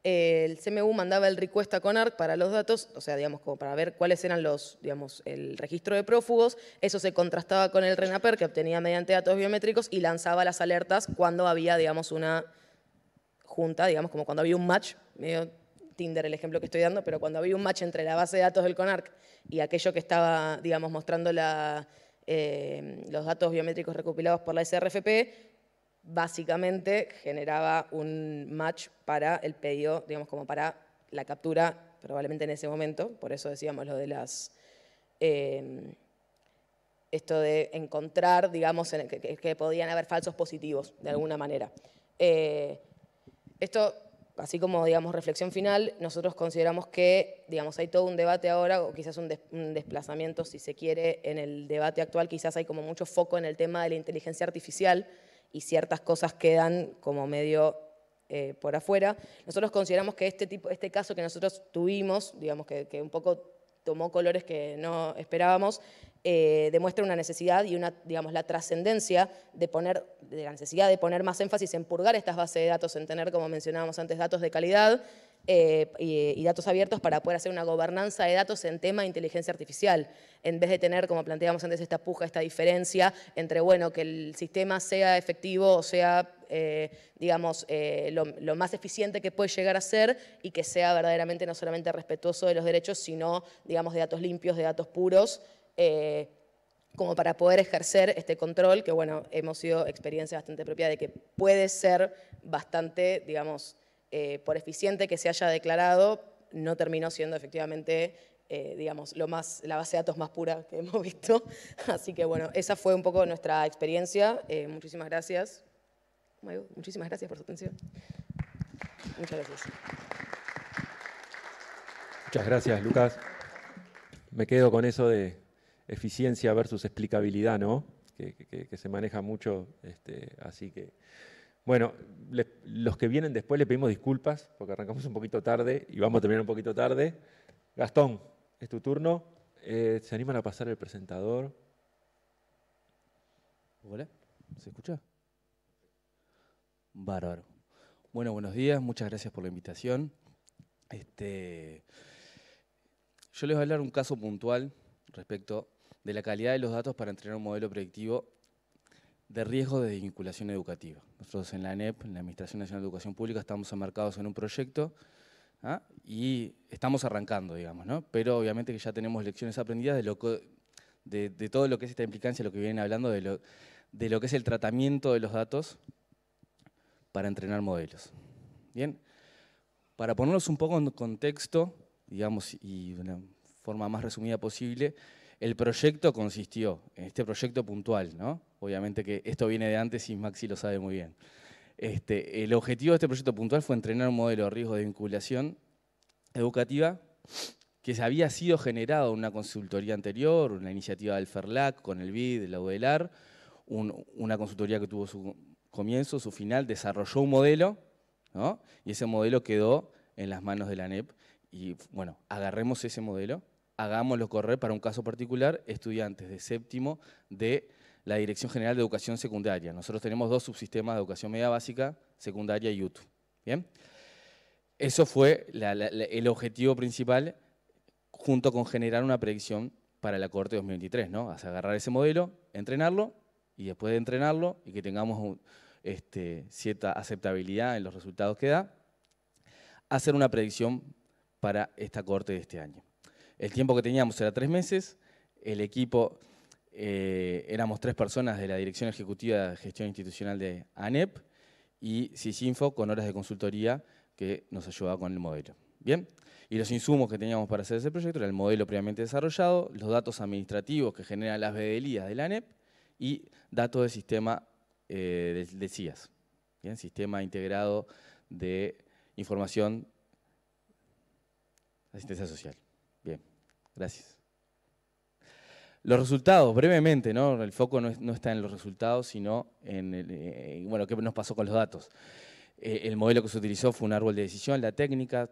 el CMU mandaba el request a CONARC para los datos, o sea, digamos, como para ver cuáles eran el registro de prófugos. Eso se contrastaba con el RENAPER, que obtenía mediante datos biométricos y lanzaba las alertas cuando había, digamos, una junta, digamos, como cuando había un match, medio Tinder el ejemplo que estoy dando, pero cuando había un match entre la base de datos del CONARC y aquello que estaba, digamos, mostrando los datos biométricos recopilados por la SRFP, básicamente generaba un match para el pedido, digamos, como para la captura, probablemente en ese momento, por eso decíamos lo de esto de encontrar, digamos, que podían haber falsos positivos, de alguna manera. Esto, así como, digamos, reflexión final, nosotros consideramos que, digamos, hay todo un debate ahora, o quizás un desplazamiento, si se quiere, en el debate actual, quizás hay como mucho foco en el tema de la inteligencia artificial, y ciertas cosas quedan como medio por afuera. Nosotros consideramos que este caso que nosotros tuvimos, digamos que un poco tomó colores que no esperábamos, demuestra una necesidad y digamos, la trascendencia de la necesidad de poner más énfasis en purgar estas bases de datos, en tener, como mencionábamos antes, datos de calidad y datos abiertos para poder hacer una gobernanza de datos en tema de inteligencia artificial, en vez de tener, como planteábamos antes, esta puja, esta diferencia entre, bueno, que el sistema sea efectivo o sea, digamos, lo más eficiente que puede llegar a ser y que sea verdaderamente no solamente respetuoso de los derechos, sino, digamos, de datos limpios, de datos puros, como para poder ejercer este control, que bueno, hemos sido experiencia bastante propia de que puede ser bastante, digamos, por eficiente que se haya declarado, no terminó siendo efectivamente, digamos, la base de datos más pura que hemos visto. Así que bueno, esa fue un poco nuestra experiencia. Muchísimas gracias. Muchísimas gracias por su atención. Muchas gracias. Muchas gracias, Lucas. Me quedo con eso de eficiencia versus explicabilidad, ¿no? Que se maneja mucho, así que... Bueno, los que vienen después le pedimos disculpas porque arrancamos un poquito tarde y vamos a terminar un poquito tarde. Gastón, es tu turno. ¿Se animan a pasar el presentador? Hola, ¿se escucha? Bárbaro. Bueno, buenos días, muchas gracias por la invitación. Yo les voy a hablar un caso puntual respecto de la calidad de los datos para entrenar un modelo predictivo de riesgo de desvinculación educativa. Nosotros en la ANEP, en la Administración Nacional de Educación Pública, estamos enmarcados en un proyecto y estamos arrancando, digamos, ¿no? Pero obviamente que ya tenemos lecciones aprendidas de todo lo que es esta implicancia, lo que vienen hablando de lo que es el tratamiento de los datos para entrenar modelos. Bien, para ponernos un poco en contexto, digamos, y de una forma más resumida posible, el proyecto consistió en este proyecto puntual, ¿no? Obviamente que esto viene de antes y Maxi lo sabe muy bien. El objetivo de este proyecto puntual fue entrenar un modelo de riesgo de vinculación educativa que había sido generado en una consultoría anterior, una iniciativa del FERLAC con el BID, la UDELAR, una consultoría que tuvo su comienzo, su final, desarrolló un modelo, ¿no? Y ese modelo quedó en las manos de la ANEP. Y bueno, agarremos ese modelo, hagámoslo correr para un caso particular, estudiantes de séptimo de la Dirección General de Educación Secundaria. Nosotros tenemos 2 subsistemas de educación media básica, secundaria y UTU. ¿Bien? Eso fue el objetivo principal, junto con generar una predicción para la Cohorte 2023, ¿no? O sea, agarrar ese modelo, entrenarlo, y después de entrenarlo, y que tengamos cierta aceptabilidad en los resultados que da, hacer una predicción para esta Cohorte de este año. El tiempo que teníamos era 3 meses, el equipo, éramos 3 personas de la Dirección Ejecutiva de Gestión Institucional de ANEP y CISINFO con horas de consultoría que nos ayudaba con el modelo. ¿Bien? Y los insumos que teníamos para hacer ese proyecto era el modelo previamente desarrollado, los datos administrativos que generan las BDLIAs de la ANEP y datos del sistema de CIAS, ¿bien? Sistema Integrado de Información de Asistencia Social. Bien, gracias. Los resultados, brevemente, ¿no? El foco no está en los resultados, sino en bueno, qué nos pasó con los datos. El modelo que se utilizó fue un árbol de decisión, la técnica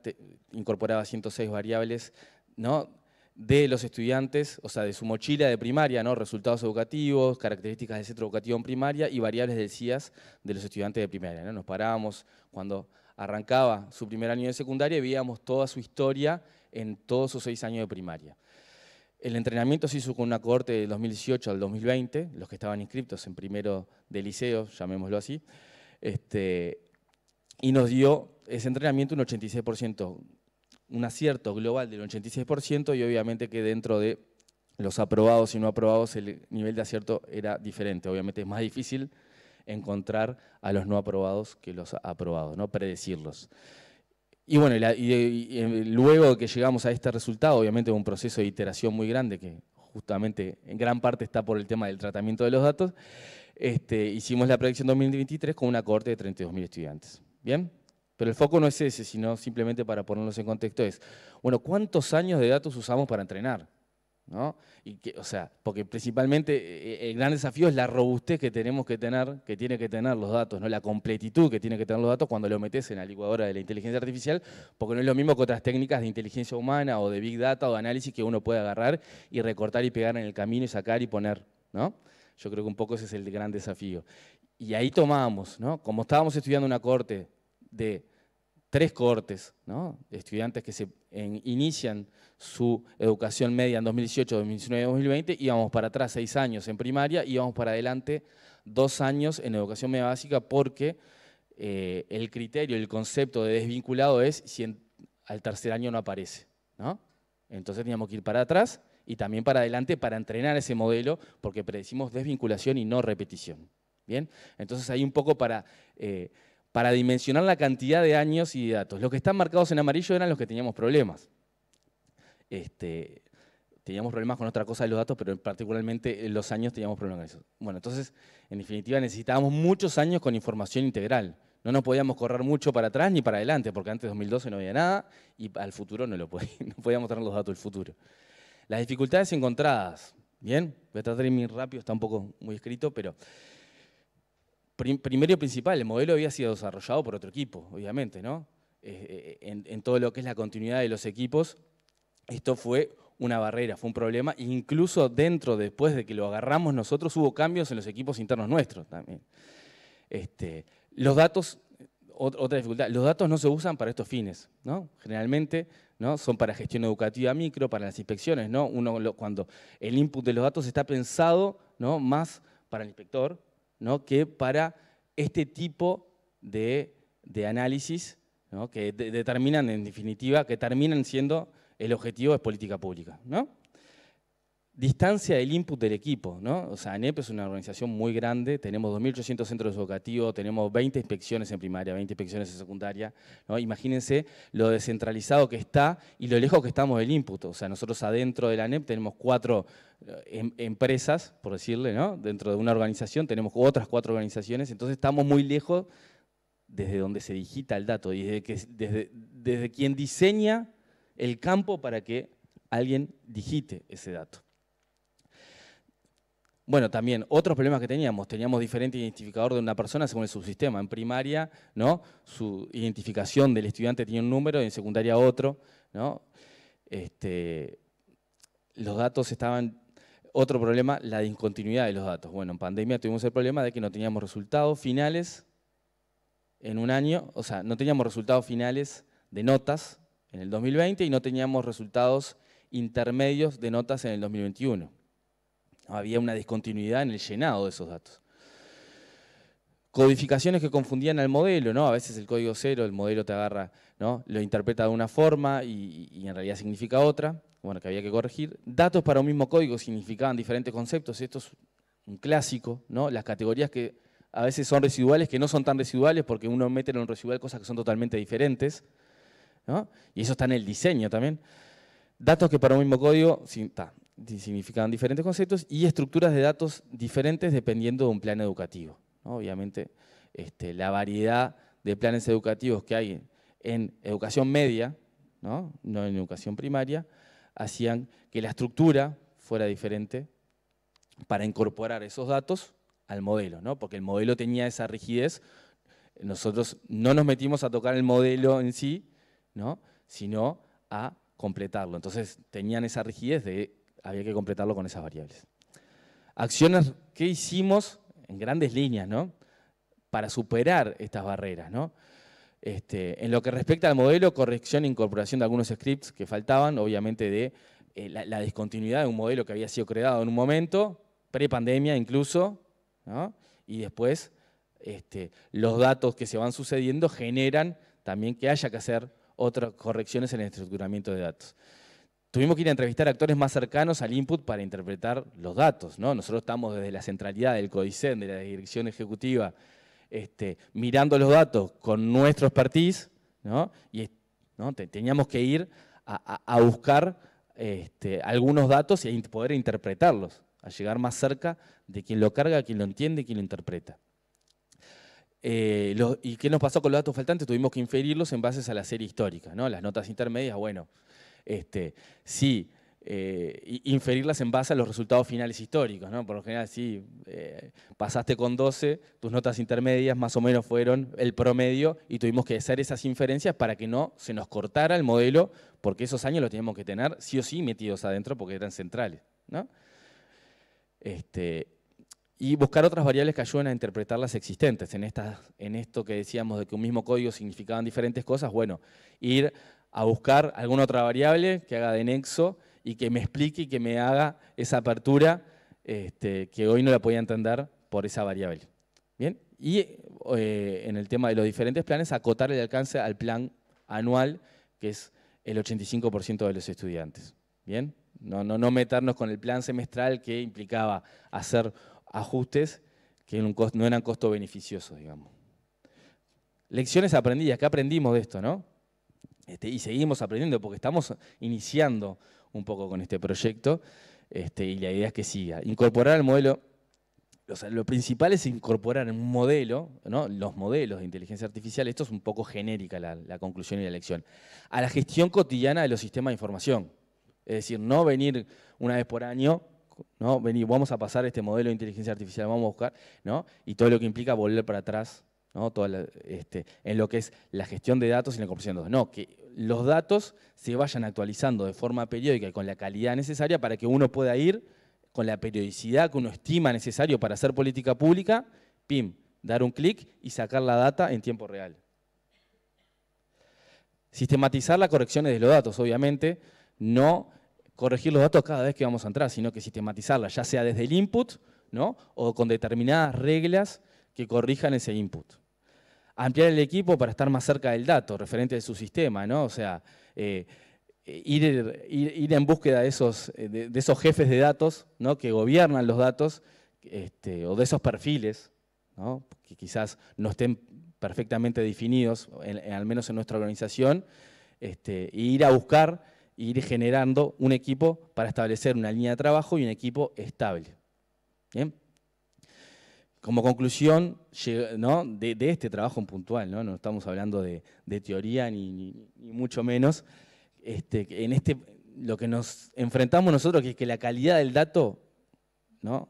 incorporaba 106 variables, ¿no? De los estudiantes, o sea, de su mochila de primaria, ¿no? Resultados educativos, características del centro educativo en primaria y variables del CIAS de los estudiantes de primaria, ¿no? Nos parábamos cuando arrancaba su primer año de secundaria y veíamos toda su historia en todos sus 6 años de primaria. El entrenamiento se hizo con una cohorte del 2018 al 2020, los que estaban inscritos en primero de liceo, llamémoslo así, y nos dio ese entrenamiento un 86%, un acierto global del 86% y obviamente que dentro de los aprobados y no aprobados el nivel de acierto era diferente. Obviamente es más difícil encontrar a los no aprobados que los aprobados, ¿no? Predecirlos. Y bueno, luego de que llegamos a este resultado, obviamente un proceso de iteración muy grande que justamente en gran parte está por el tema del tratamiento de los datos, hicimos la predicción 2023 con una cohorte de 32.000 estudiantes. ¿Bien? Pero el foco no es ese, sino simplemente para ponernos en contexto es, bueno, ¿cuántos años de datos usamos para entrenar? ¿No? O sea, porque principalmente el gran desafío es la robustez que tenemos que tener, que tiene que tener los datos, ¿no? La completitud que tiene que tener los datos cuando lo metes en la licuadora de la inteligencia artificial, porque no es lo mismo que otras técnicas de inteligencia humana o de Big Data o de análisis que uno puede agarrar y recortar y pegar en el camino y sacar y poner, ¿no? Yo creo que un poco ese es el gran desafío. Y ahí tomamos, ¿no? Como estábamos estudiando una cohorte de 3 cohortes, ¿no? De estudiantes que inician su educación media en 2018, 2019 y 2020, íbamos para atrás 6 años en primaria, íbamos para adelante 2 años en educación media básica porque el criterio, el concepto de desvinculado es si al tercer año no aparece, ¿no? Entonces teníamos que ir para atrás y también para adelante para entrenar ese modelo porque predecimos desvinculación y no repetición. ¿Bien? Entonces ahí un poco para dimensionar la cantidad de años y de datos. Los que están marcados en amarillo eran los que teníamos problemas. Teníamos problemas con otra cosa de los datos, pero particularmente en los años teníamos problemas con eso. Bueno, entonces, en definitiva, necesitábamos muchos años con información integral. No nos podíamos correr mucho para atrás ni para adelante, porque antes de 2012 no había nada y al futuro no podíamos tener los datos del futuro. Las dificultades encontradas. Bien, voy a tratar de ir muy rápido, está un poco muy escrito, pero... Primero y principal, el modelo había sido desarrollado por otro equipo, obviamente, ¿no? En todo lo que es la continuidad de los equipos, esto fue una barrera, fue un problema, incluso después de que lo agarramos nosotros, hubo cambios en los equipos internos nuestros también. Los datos, otra dificultad, los datos no se usan para estos fines, ¿no? Generalmente, ¿no? Son para gestión educativa micro, para las inspecciones, ¿no? Cuando el input de los datos está pensado, ¿no? Más para el inspector, ¿no? Que para este tipo de análisis, ¿no? Que determinan, en definitiva, que terminan siendo el objetivo de política pública, ¿no? Distancia del input del equipo, ¿no? O sea, ANEP es una organización muy grande, tenemos 2.800 centros educativos, tenemos 20 inspecciones en primaria, 20 inspecciones en secundaria, ¿no? Imagínense lo descentralizado que está y lo lejos que estamos del input. O sea, nosotros adentro de la ANEP tenemos 4 empresas, por decirle, ¿no? Dentro de una organización tenemos otras 4 organizaciones, entonces estamos muy lejos desde donde se digita el dato, desde quien diseña el campo para que alguien digite ese dato. Bueno, también otros problemas que teníamos diferente identificador de una persona según el subsistema. En primaria, ¿no?, su identificación del estudiante tenía un número, en secundaria otro, ¿no? Los datos estaban... Otro problema, la discontinuidad de los datos. Bueno, en pandemia tuvimos el problema de que no teníamos resultados finales en un año, o sea, no teníamos resultados finales de notas en el 2020 y no teníamos resultados intermedios de notas en el 2021. Había una discontinuidad en el llenado de esos datos. Codificaciones que confundían al modelo, ¿no? A veces el código cero, el modelo te agarra, ¿no?, lo interpreta de una forma y en realidad significa otra, bueno, que había que corregir. Datos para un mismo código significaban diferentes conceptos, esto es un clásico, ¿no? Las categorías que a veces son residuales, que no son tan residuales porque uno mete en un residual cosas que son totalmente diferentes, ¿no? Y eso está en el diseño también. Datos que para un mismo código significaban diferentes conceptos y estructuras de datos diferentes dependiendo de un plan educativo, ¿no? Obviamente, la variedad de planes educativos que hay en educación media, no en educación primaria, hacían que la estructura fuera diferente para incorporar esos datos al modelo, ¿no? Porque el modelo tenía esa rigidez. Nosotros no nos metimos a tocar el modelo en sí, ¿no?, sino a completarlo. Entonces tenían esa rigidez de había que completarlo con esas variables. Acciones que hicimos en grandes líneas, ¿no?, para superar estas barreras, ¿no? En lo que respecta al modelo, corrección e incorporación de algunos scripts que faltaban, obviamente de la discontinuidad de un modelo que había sido creado en un momento, pre-pandemia incluso, ¿no? Y después los datos que se van sucediendo generan también que haya que hacer otras correcciones en el estructuramiento de datos. Tuvimos que ir a entrevistar a actores más cercanos al input para interpretar los datos, ¿no? Nosotros estamos desde la centralidad del CODICEN, de la dirección ejecutiva, mirando los datos con nuestro expertise, ¿no? Y teníamos que ir a buscar algunos datos y a poder interpretarlos, a llegar más cerca de quien lo carga, quien lo entiende y quien lo interpreta. ¿Y qué nos pasó con los datos faltantes? Tuvimos que inferirlos en base a la serie histórica, ¿no? Las notas intermedias, bueno, sí, inferirlas en base a los resultados finales históricos, ¿no? Por lo general, sí, pasaste con 12, tus notas intermedias más o menos fueron el promedio y tuvimos que hacer esas inferencias para que no se nos cortara el modelo, porque esos años los teníamos que tener sí o sí metidos adentro porque eran centrales, ¿no? Y buscar otras variables que ayuden a interpretar las existentes. En esto que decíamos de que un mismo código significaban diferentes cosas, bueno, ir a buscar alguna otra variable que haga de nexo y que me explique y que me haga esa apertura que hoy no la podía entender por esa variable. ¿Bien? Y en el tema de los diferentes planes, acotar el alcance al plan anual, que es el 85% de los estudiantes. ¿Bien? No meternos con el plan semestral que implicaba hacer ajustes que no eran costo beneficiosos, digamos. Lecciones aprendidas, ¿qué aprendimos de esto, no? Y seguimos aprendiendo porque estamos iniciando un poco con este proyecto y la idea es que siga. Incorporar el modelo, o sea, lo principal es incorporar en un modelo, ¿no?, los modelos de inteligencia artificial, esto es un poco genérica la conclusión y la lección, a la gestión cotidiana de los sistemas de información. Es decir, no venir una vez por año, ¿no?, vamos a pasar este modelo de inteligencia artificial, vamos a buscar, ¿no?, y todo lo que implica volver para atrás, ¿no?, en lo que es la gestión de datos y la incorporación de datos. No, que los datos se vayan actualizando de forma periódica y con la calidad necesaria para que uno pueda ir con la periodicidad que uno estima necesario para hacer política pública, pim, dar un clic y sacar la data en tiempo real. Sistematizar las correcciones de los datos, obviamente, no corregir los datos cada vez que vamos a entrar, sino que sistematizarlas, ya sea desde el input, ¿no?, o con determinadas reglas que corrijan ese input. Ampliar el equipo para estar más cerca del dato, referente de su sistema, ¿no? O sea, ir en búsqueda de esos jefes de datos, ¿no?, que gobiernan los datos, o de esos perfiles, ¿no?, que quizás no estén perfectamente definidos, al menos en nuestra organización, e ir a buscar, ir generando un equipo para establecer una línea de trabajo y un equipo estable. ¿Bien? como conclusión, ¿no?, de este trabajo en puntual, no estamos hablando de teoría ni mucho menos, lo que nos enfrentamos nosotros, que es que la calidad del dato, ¿no?,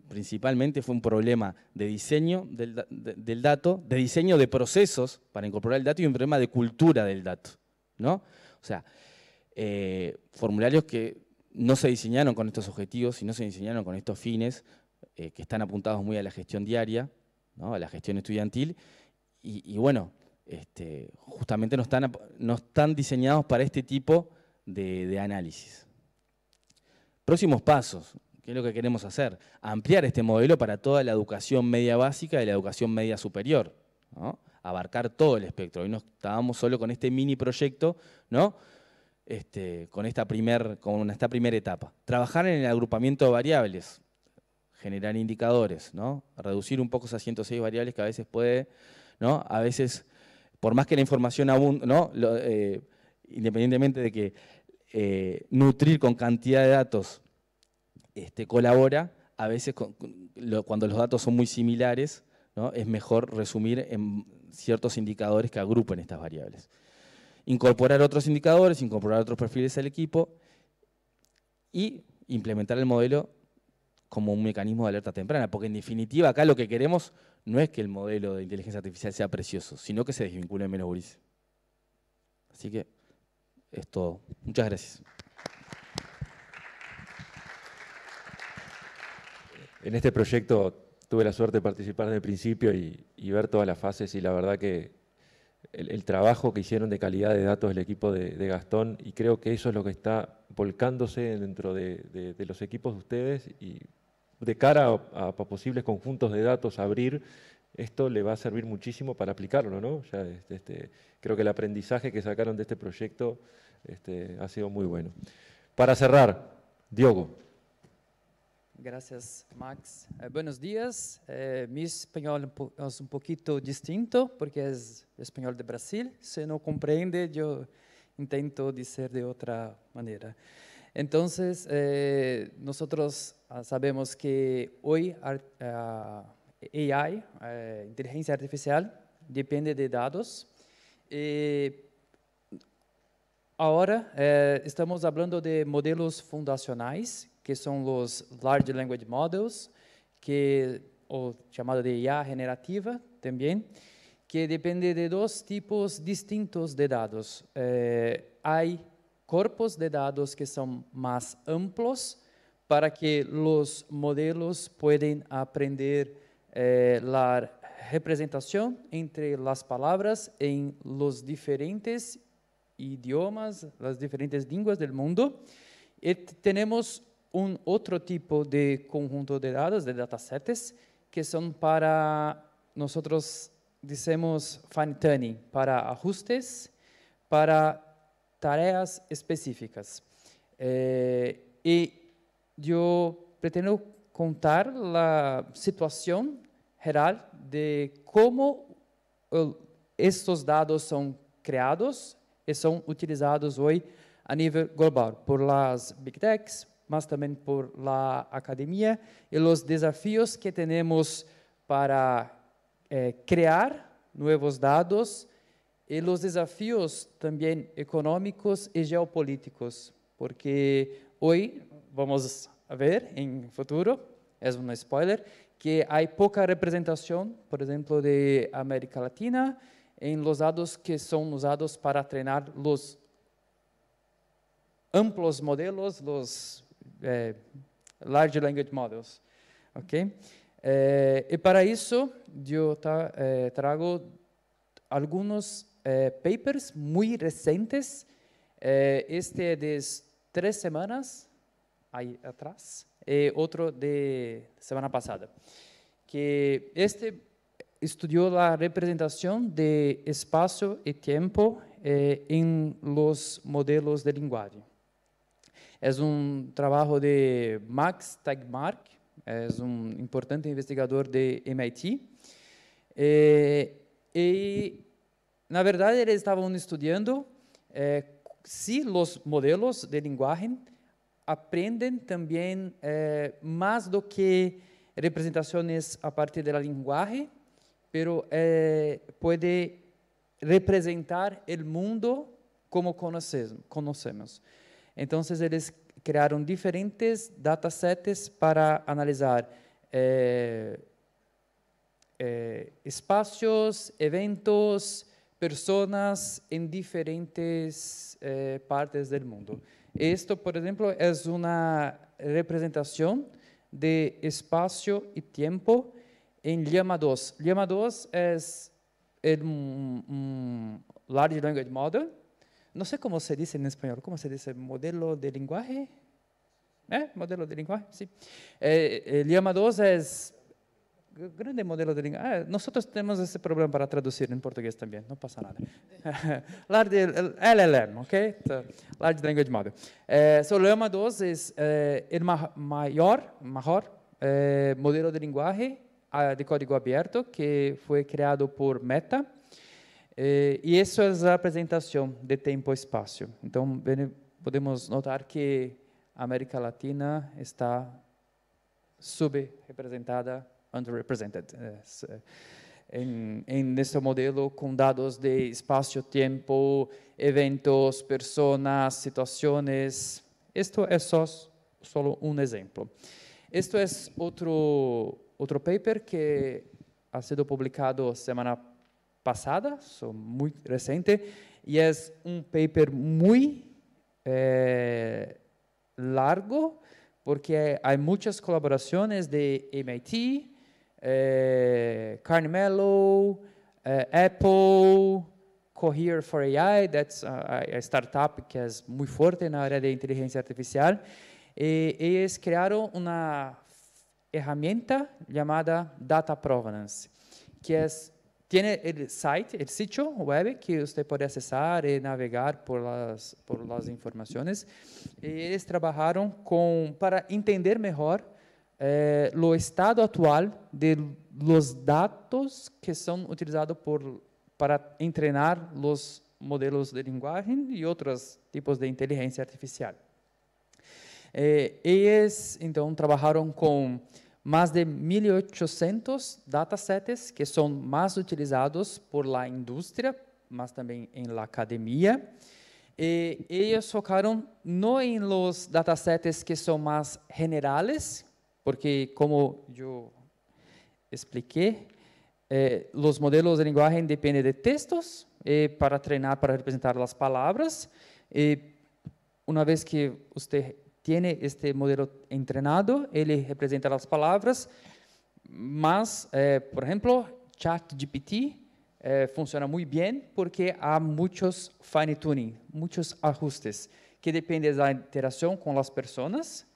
principalmente fue un problema de diseño del dato, de diseño de procesos para incorporar el dato y un problema de cultura del dato, ¿no? O sea, formularios que no se diseñaron con estos objetivos y no se diseñaron con estos fines, que están apuntados muy a la gestión diaria, ¿no?, a la gestión estudiantil, y bueno, justamente no están diseñados para este tipo de análisis. Próximos pasos, ¿qué es lo que queremos hacer? Ampliar este modelo para toda la educación media básica y la educación media superior, ¿no? Abarcar todo el espectro. Hoy no estábamos solo con este mini proyecto, ¿no?, con esta primera etapa. Trabajar en el agrupamiento de variables, generar indicadores, ¿no?, reducir un poco esas 106 variables que a veces puede, ¿no?, a veces, por más que la información abunde, ¿no?, independientemente de que nutrir con cantidad de datos colabora, a veces cuando los datos son muy similares, ¿no?, es mejor resumir en ciertos indicadores que agrupen estas variables. Incorporar otros indicadores, incorporar otros perfiles al equipo y implementar el modelo como un mecanismo de alerta temprana, porque en definitiva acá lo que queremos no es que el modelo de inteligencia artificial sea precioso, sino que se desvincule menos gurises. Así que es todo. Muchas gracias. En este proyecto tuve la suerte de participar desde el principio y ver todas las fases, y la verdad que el trabajo que hicieron de calidad de datos del equipo de Gastón, y creo que eso es lo que está volcándose dentro de los equipos de ustedes, y de cara a posibles conjuntos de datos, abrir, esto le va a servir muchísimo para aplicarlo, ¿no? Ya, creo que el aprendizaje que sacaron de este proyecto ha sido muy bueno. Para cerrar, Diogo. Gracias, Max. Buenos días. Mi español es un poquito distinto porque es español de Brasil. Si no comprende, yo intento decir de otra manera. Entonces, nosotros sabemos que hoy AI, inteligencia artificial, depende de dados. Ahora estamos hablando de modelos fundacionais, que são os Large Language Models, ou chamado de IA generativa também, que depende de dois tipos distintos de dados. Há corpos de dados que são mais amplos, para que os modelos puedan aprender a representação entre as palavras em os diferentes idiomas, as diferentes línguas do mundo. E temos outro tipo de conjunto de dados, de datasets, que são para, nós dizemos fine tuning, para ajustes, para tareas específicas. E eu pretendo contar a situação geral de como estes dados são criados e são utilizados hoje a nível global, por las Big Techs, mas também por la academia, e os desafios que temos para criar novos dados, e os desafios também econômicos e geopolíticos, porque hoje vamos ver em futuro, é um spoiler, que há pouca representação, por exemplo, de América Latina, em los dados que são usados para treinar os amplos modelos, os Large Language Models. Okay? E para isso, eu trago alguns papers muito recentes. Este é de 3 semanas aí atrás, e outro de semana passada. Que estudou a representação de espaço e tempo em los modelos de linguagem. É trabalho de Max Tegmark, é importante investigador de MIT. E na verdade, eles estavam estudando se os modelos de linguagem aprendem também mais do que representaciones a partir del lenguaje, pero puede representar el mundo como conocemos. Entonces, eles criaron diferentes datasets para analizar espacios, eventos, personas en diferentes partes del mundo. Esto, por ejemplo, es una representación de espacio y tiempo en Llama 2. Llama 2 es un Large Language Model. No sé cómo se dice en español. ¿Cómo se dice? ¿Modelo de lenguaje? ¿Modelo de lenguaje? Sí. Llama 2 es grande modelo de lenguaje. Nosotros tenemos ese problema para traducir en portugués también, no pasa nada. LLM, ¿ok? So, Large Language Model. Llama 2 es el mejor modelo de lenguaje de código abierto que fue creado por Meta. E isso é a apresentação de tempo e espaço. Então, podemos notar que a América Latina está subrepresentada, underrepresented, nesse modelo com dados de espaço, tempo, eventos, pessoas, situações. Isto é só um exemplo. Este é outro paper que ha sido publicado semana pasada, muy reciente, y es un paper muy largo porque hay muchas colaboraciones de MIT, Carnegie Mellon, Apple, Cohere for AI, that's a startup que es muy fuerte en la área de inteligencia artificial. Ellos crearon una herramienta llamada Data Provenance, que tiene el sitio web que usted puede accesar y navegar por las informaciones. Ellos trabajaron para entender mejor lo estado actual de los datos que son utilizados para entrenar los modelos de lenguaje y otros tipos de inteligencia artificial. Ellos, então, trabajaron con más de 1.800 datasets que son más utilizados por la industria, más también en la academia. Ellos focaron no en los datasets que son más generales, porque como yo expliqué, los modelos de lenguaje dependen de textos para entrenar, para representar las palabras. Una vez que usted tiene este modelo entrenado, ele representa as palavras, mas, por exemplo, ChatGPT funciona muito bem porque há muitos fine-tuning, muitos ajustes, que dependem da interação com as pessoas,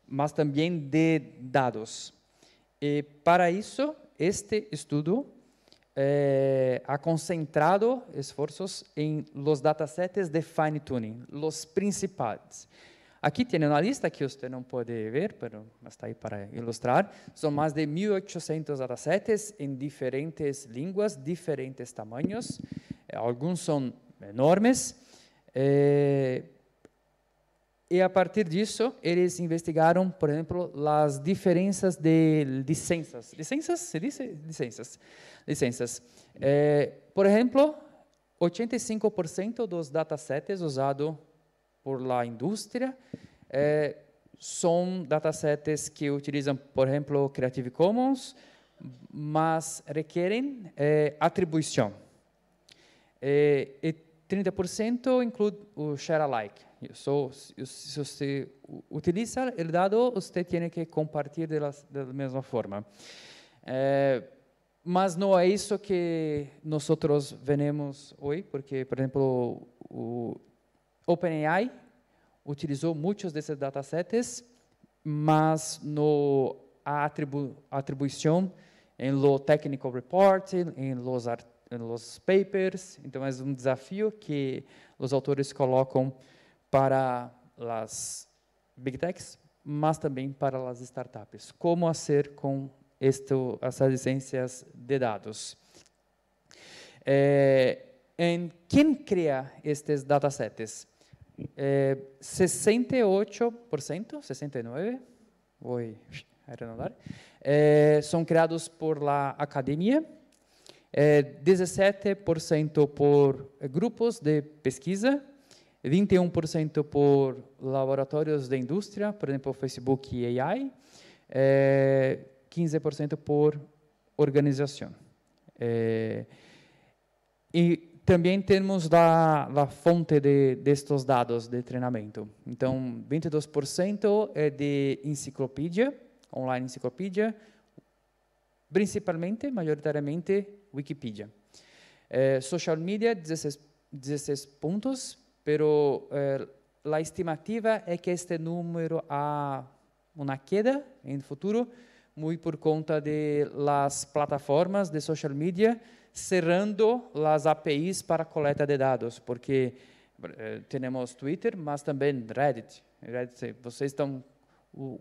mas também de dados. E para isso, este estudo ha concentrado esforços em los datasets de fine-tuning, los principais. Aqui tem uma lista que você não pode ver, mas está aí para ilustrar. São mais de 1.800 datasets em diferentes línguas, diferentes tamanhos. Alguns são enormes. E a partir disso, eles investigaram, por exemplo, as diferenças de licenças. Licenças? Se diz? Licenças. Por exemplo, 85% dos datasets usados por la indústria, são datasets que utilizam, por exemplo, Creative Commons, mas requerem atribuição. E 30% inclui o share alike. Se você utiliza o dado, você tem que compartilhar da mesma forma. Mas não é isso que nós vemos hoje, porque, por exemplo, o OpenAI utilizou muitos desses datasets, mas a atribuição em lo technical reporting, em los papers. Então, é um desafio que os autores colocam para as big techs, mas também para as startups. Como fazer com essas licenças de dados? Quem cria estes datasets? 68%, 69%, São criados por la academia, 17% por grupos de pesquisa, 21% por laboratórios de indústria, por exemplo, Facebook e AI, 15% por organização. E também temos a fonte destes dados de treinamento. Então, 22% é de enciclopédia, online enciclopédia, principalmente, majoritariamente, Wikipedia. Social media, 16 pontos, pero a estimativa é que este número há uma queda no futuro, muito por conta de las plataformas de social media cerrando as APIs para coleta de dados, porque temos Twitter, mas também Reddit. Vocês estão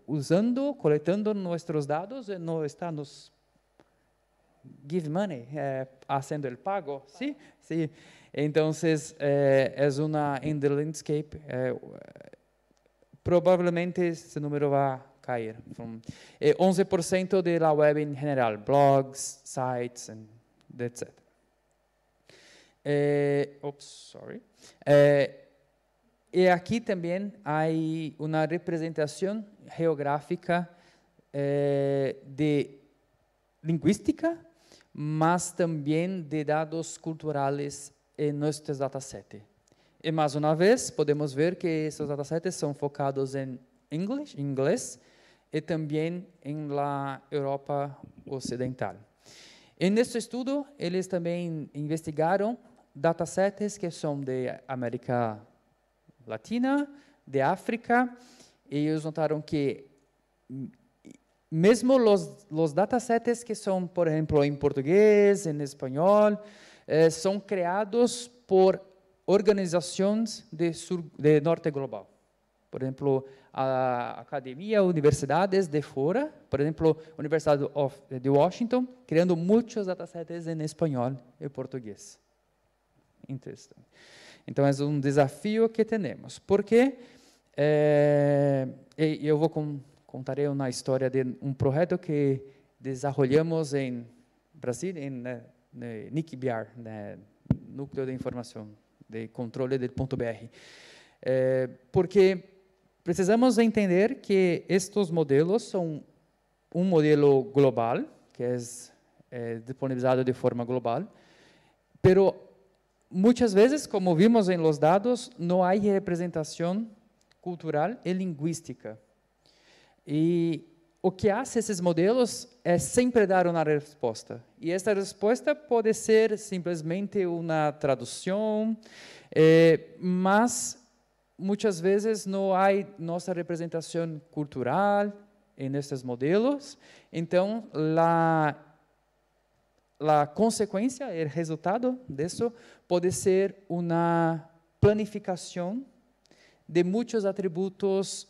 usando, coletando nossos dados e não está nos give money, haciendo el pago, ¿sí? Sí. Entonces, es una in the landscape, provavelmente esse número vai cair. 11% de la web em geral, blogs, sites, etc. E aqui também há uma representação geográfica de linguística, mas também de dados culturais em nossos datasets. E mais uma vez, podemos ver que esses datasets são focados em inglês e também em la Europa Ocidental. E neste estudo, eles também investigaram datasets que são de América Latina, de África, e eles notaram que mesmo os datasets que são, por exemplo, em português, em espanhol, são criados por organizações de norte global. Por exemplo, a academia, universidades de fora, por exemplo, a Universidade de Washington, criando muitos datasets em espanhol e português. Interessante. Então, é um desafio que temos. Porque eu vou contar uma história de um projeto que desenvolvemos em Brasil, em NICBR, Núcleo de Informação de Controle do .br. Porque precisamos entender que estes modelos são um modelo global, que é disponibilizado de forma global, pero muitas vezes, como vimos em los dados, não há representação cultural e linguística. E o que hace esses modelos é sempre dar uma resposta. E essa resposta pode ser simplesmente uma tradução, mas muitas vezes não há nossa representação cultural nesses modelos. Então, a consequência, o resultado disso pode ser uma planificação de muitos atributos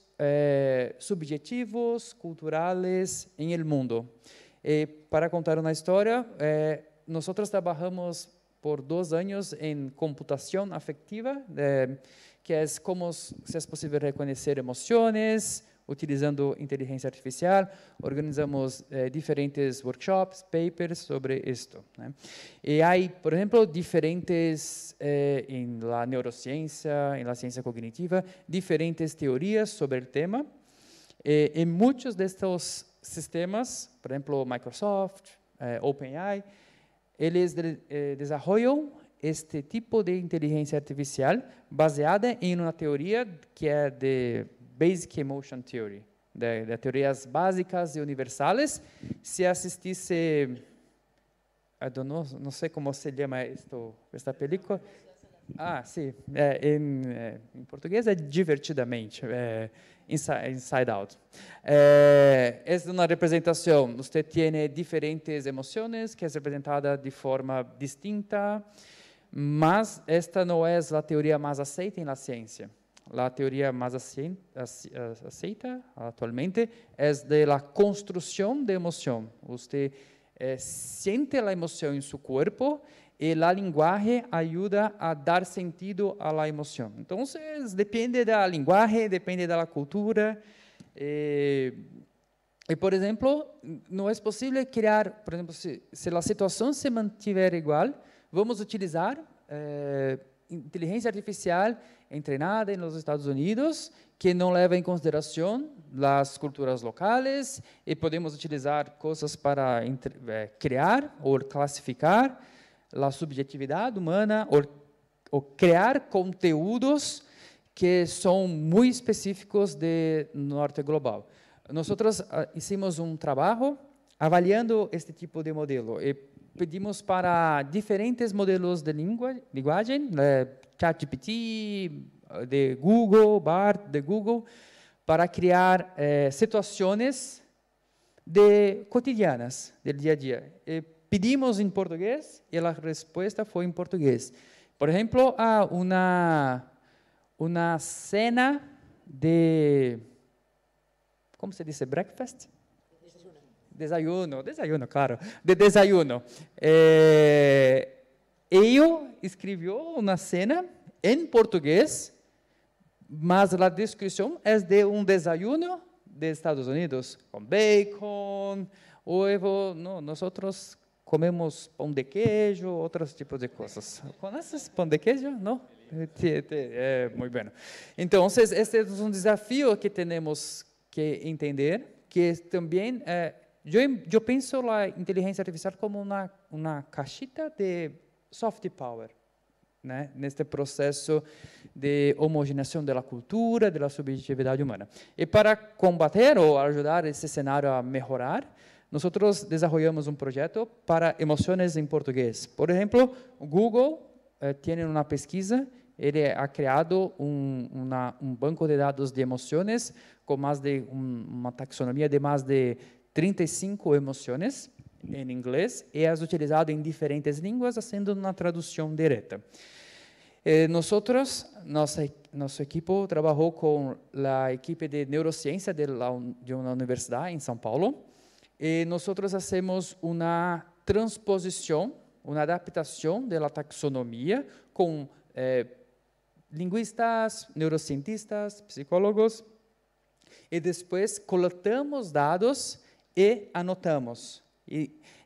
subjetivos, culturais em el mundo. E para contar uma história, nós trabalhamos por 2 anos em computação afetiva, que é como se é possível reconhecer emoções, utilizando inteligência artificial. Organizamos diferentes workshops, papers sobre isto. Né? E há, por exemplo, diferentes, em la neurociência, em la ciência cognitiva, diferentes teorias sobre o tema. E muitos destes sistemas, por exemplo, Microsoft, OpenAI, eles desenvolvem este tipo de inteligência artificial baseada em uma teoria que é de Basic Emotion Theory, de teorias básicas e universais. Se assistisse, não sei como se chama esta película. Ah, sim, em português é Divertidamente, Inside Out. É uma representação, você tem diferentes emoções que é representada de forma distinta, mas esta não é a teoria mais aceita na ciência. A teoria mais aceita atualmente é da construção de emoção. Você sente a emoção em seu corpo e a linguagem ajuda a dar sentido à emoção. Então, depende da linguagem, depende da cultura. Y, por ejemplo, no es posible crear, por ejemplo, si la situación se mantiver igual, vamos a utilizar inteligencia artificial entrenada en los Estados Unidos, que no leva en consideración las culturas locales, y podemos utilizar cosas para crear o clasificar la subjetividad humana, o crear conteúdos que son muy específicos de norte global. Nosotros hicimos un trabajo avaliando este tipo de modelo y pedimos para diferentes modelos de linguagem, ChatGPT de Google, BART de Google, para criar situações cotidianas del dia a dia. Pedimos em português e a resposta foi em português. Por exemplo, uma cena de, como se diz, breakfast? Desayuno, claro, de desayuno. Ele escreveu uma cena em português, mas a descrição é de desayuno de Estados Unidos, com bacon, ovo. No, nosotros comemos pão de queijo, outros tipos de coisas. ¿Conoces pão de queijo? Não? Muito bem. Então, este é um desafio que temos que entender, que também eu penso a inteligência artificial como uma caixita de soft power, né? Neste processo de homogeneização da cultura, da subjetividade humana. E para combater ou ajudar esse cenário a melhorar, nós desenvolvemos um projeto para emoções em português. Por exemplo, o Google tem uma pesquisa, ele ha criado um banco de dados de emoções com mais de uma taxonomia de mais de 35 emoções em inglês e é utilizado em diferentes línguas, fazendo uma tradução direta. Nosso equipo trabalhou com a equipe de neurociência de uma universidade em São Paulo e nós fazemos uma transposição, uma adaptação da taxonomia com linguistas, neurocientistas, psicólogos, e depois coletamos dados e anotamos.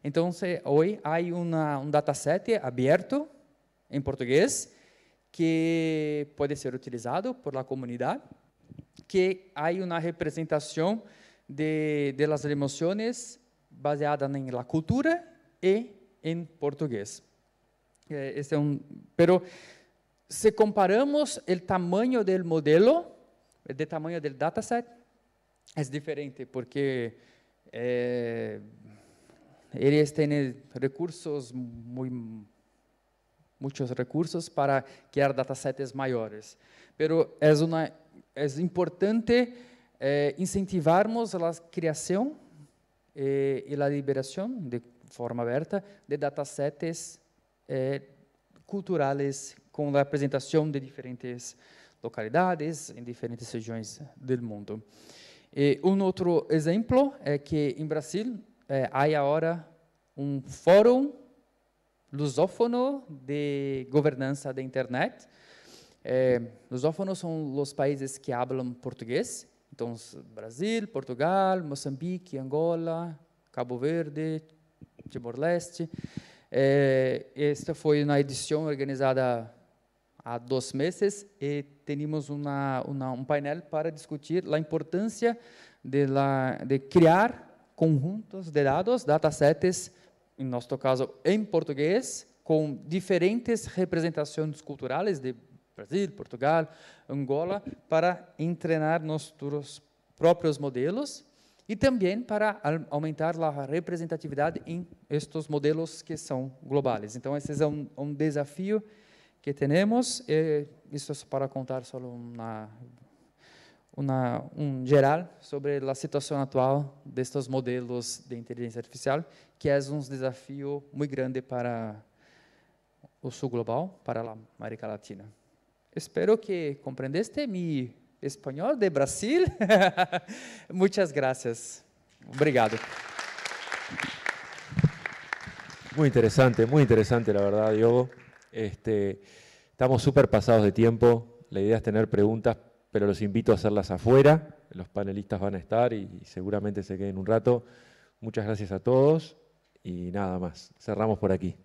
Então, hoje há um dataset aberto em português que pode ser utilizado por la comunidade, que há uma representação de las emoções baseada em la cultura e em português. Pero se comparamos o tamanho do modelo, o tamanho do dataset, é diferente, porque eles têm muitos recursos para criar datasets maiores. Pero é importante incentivarmos a criação e a liberação de forma aberta de datasets culturais com a apresentação de diferentes localidades em diferentes regiões do mundo. Outro exemplo é que em Brasil há agora um fórum lusófono de governança da internet. Lusófonos são os países que falam português. Então, Brasil, Portugal, Moçambique, Angola, Cabo Verde, Timor-Leste. Esta foi uma edição organizada há 2 meses e tínhamos um painel para discutir a importância de criar conjuntos de dados, datasets, em nosso caso, em português, com diferentes representações culturais de Brasil, Portugal, Angola, para treinar nossos próprios modelos e também para aumentar a representatividade em estes modelos que são globais. Então, esse é um desafio que temos. Isso é para contar só geral sobre a situação atual destes modelos de inteligência artificial, que é um desafio muito grande para o sul global, para a América Latina. Espero que compreendeste mi espanhol de Brasil. Muchas gracias. Obrigado. Muy interesante, la verdad, Diogo. Estamos súper pasados de tiempo. La idea es tener preguntas pero los invito a hacerlas afuera. Los panelistas van a estar y seguramente se queden un rato. Muchas gracias a todos y nada más. Cerramos por aquí.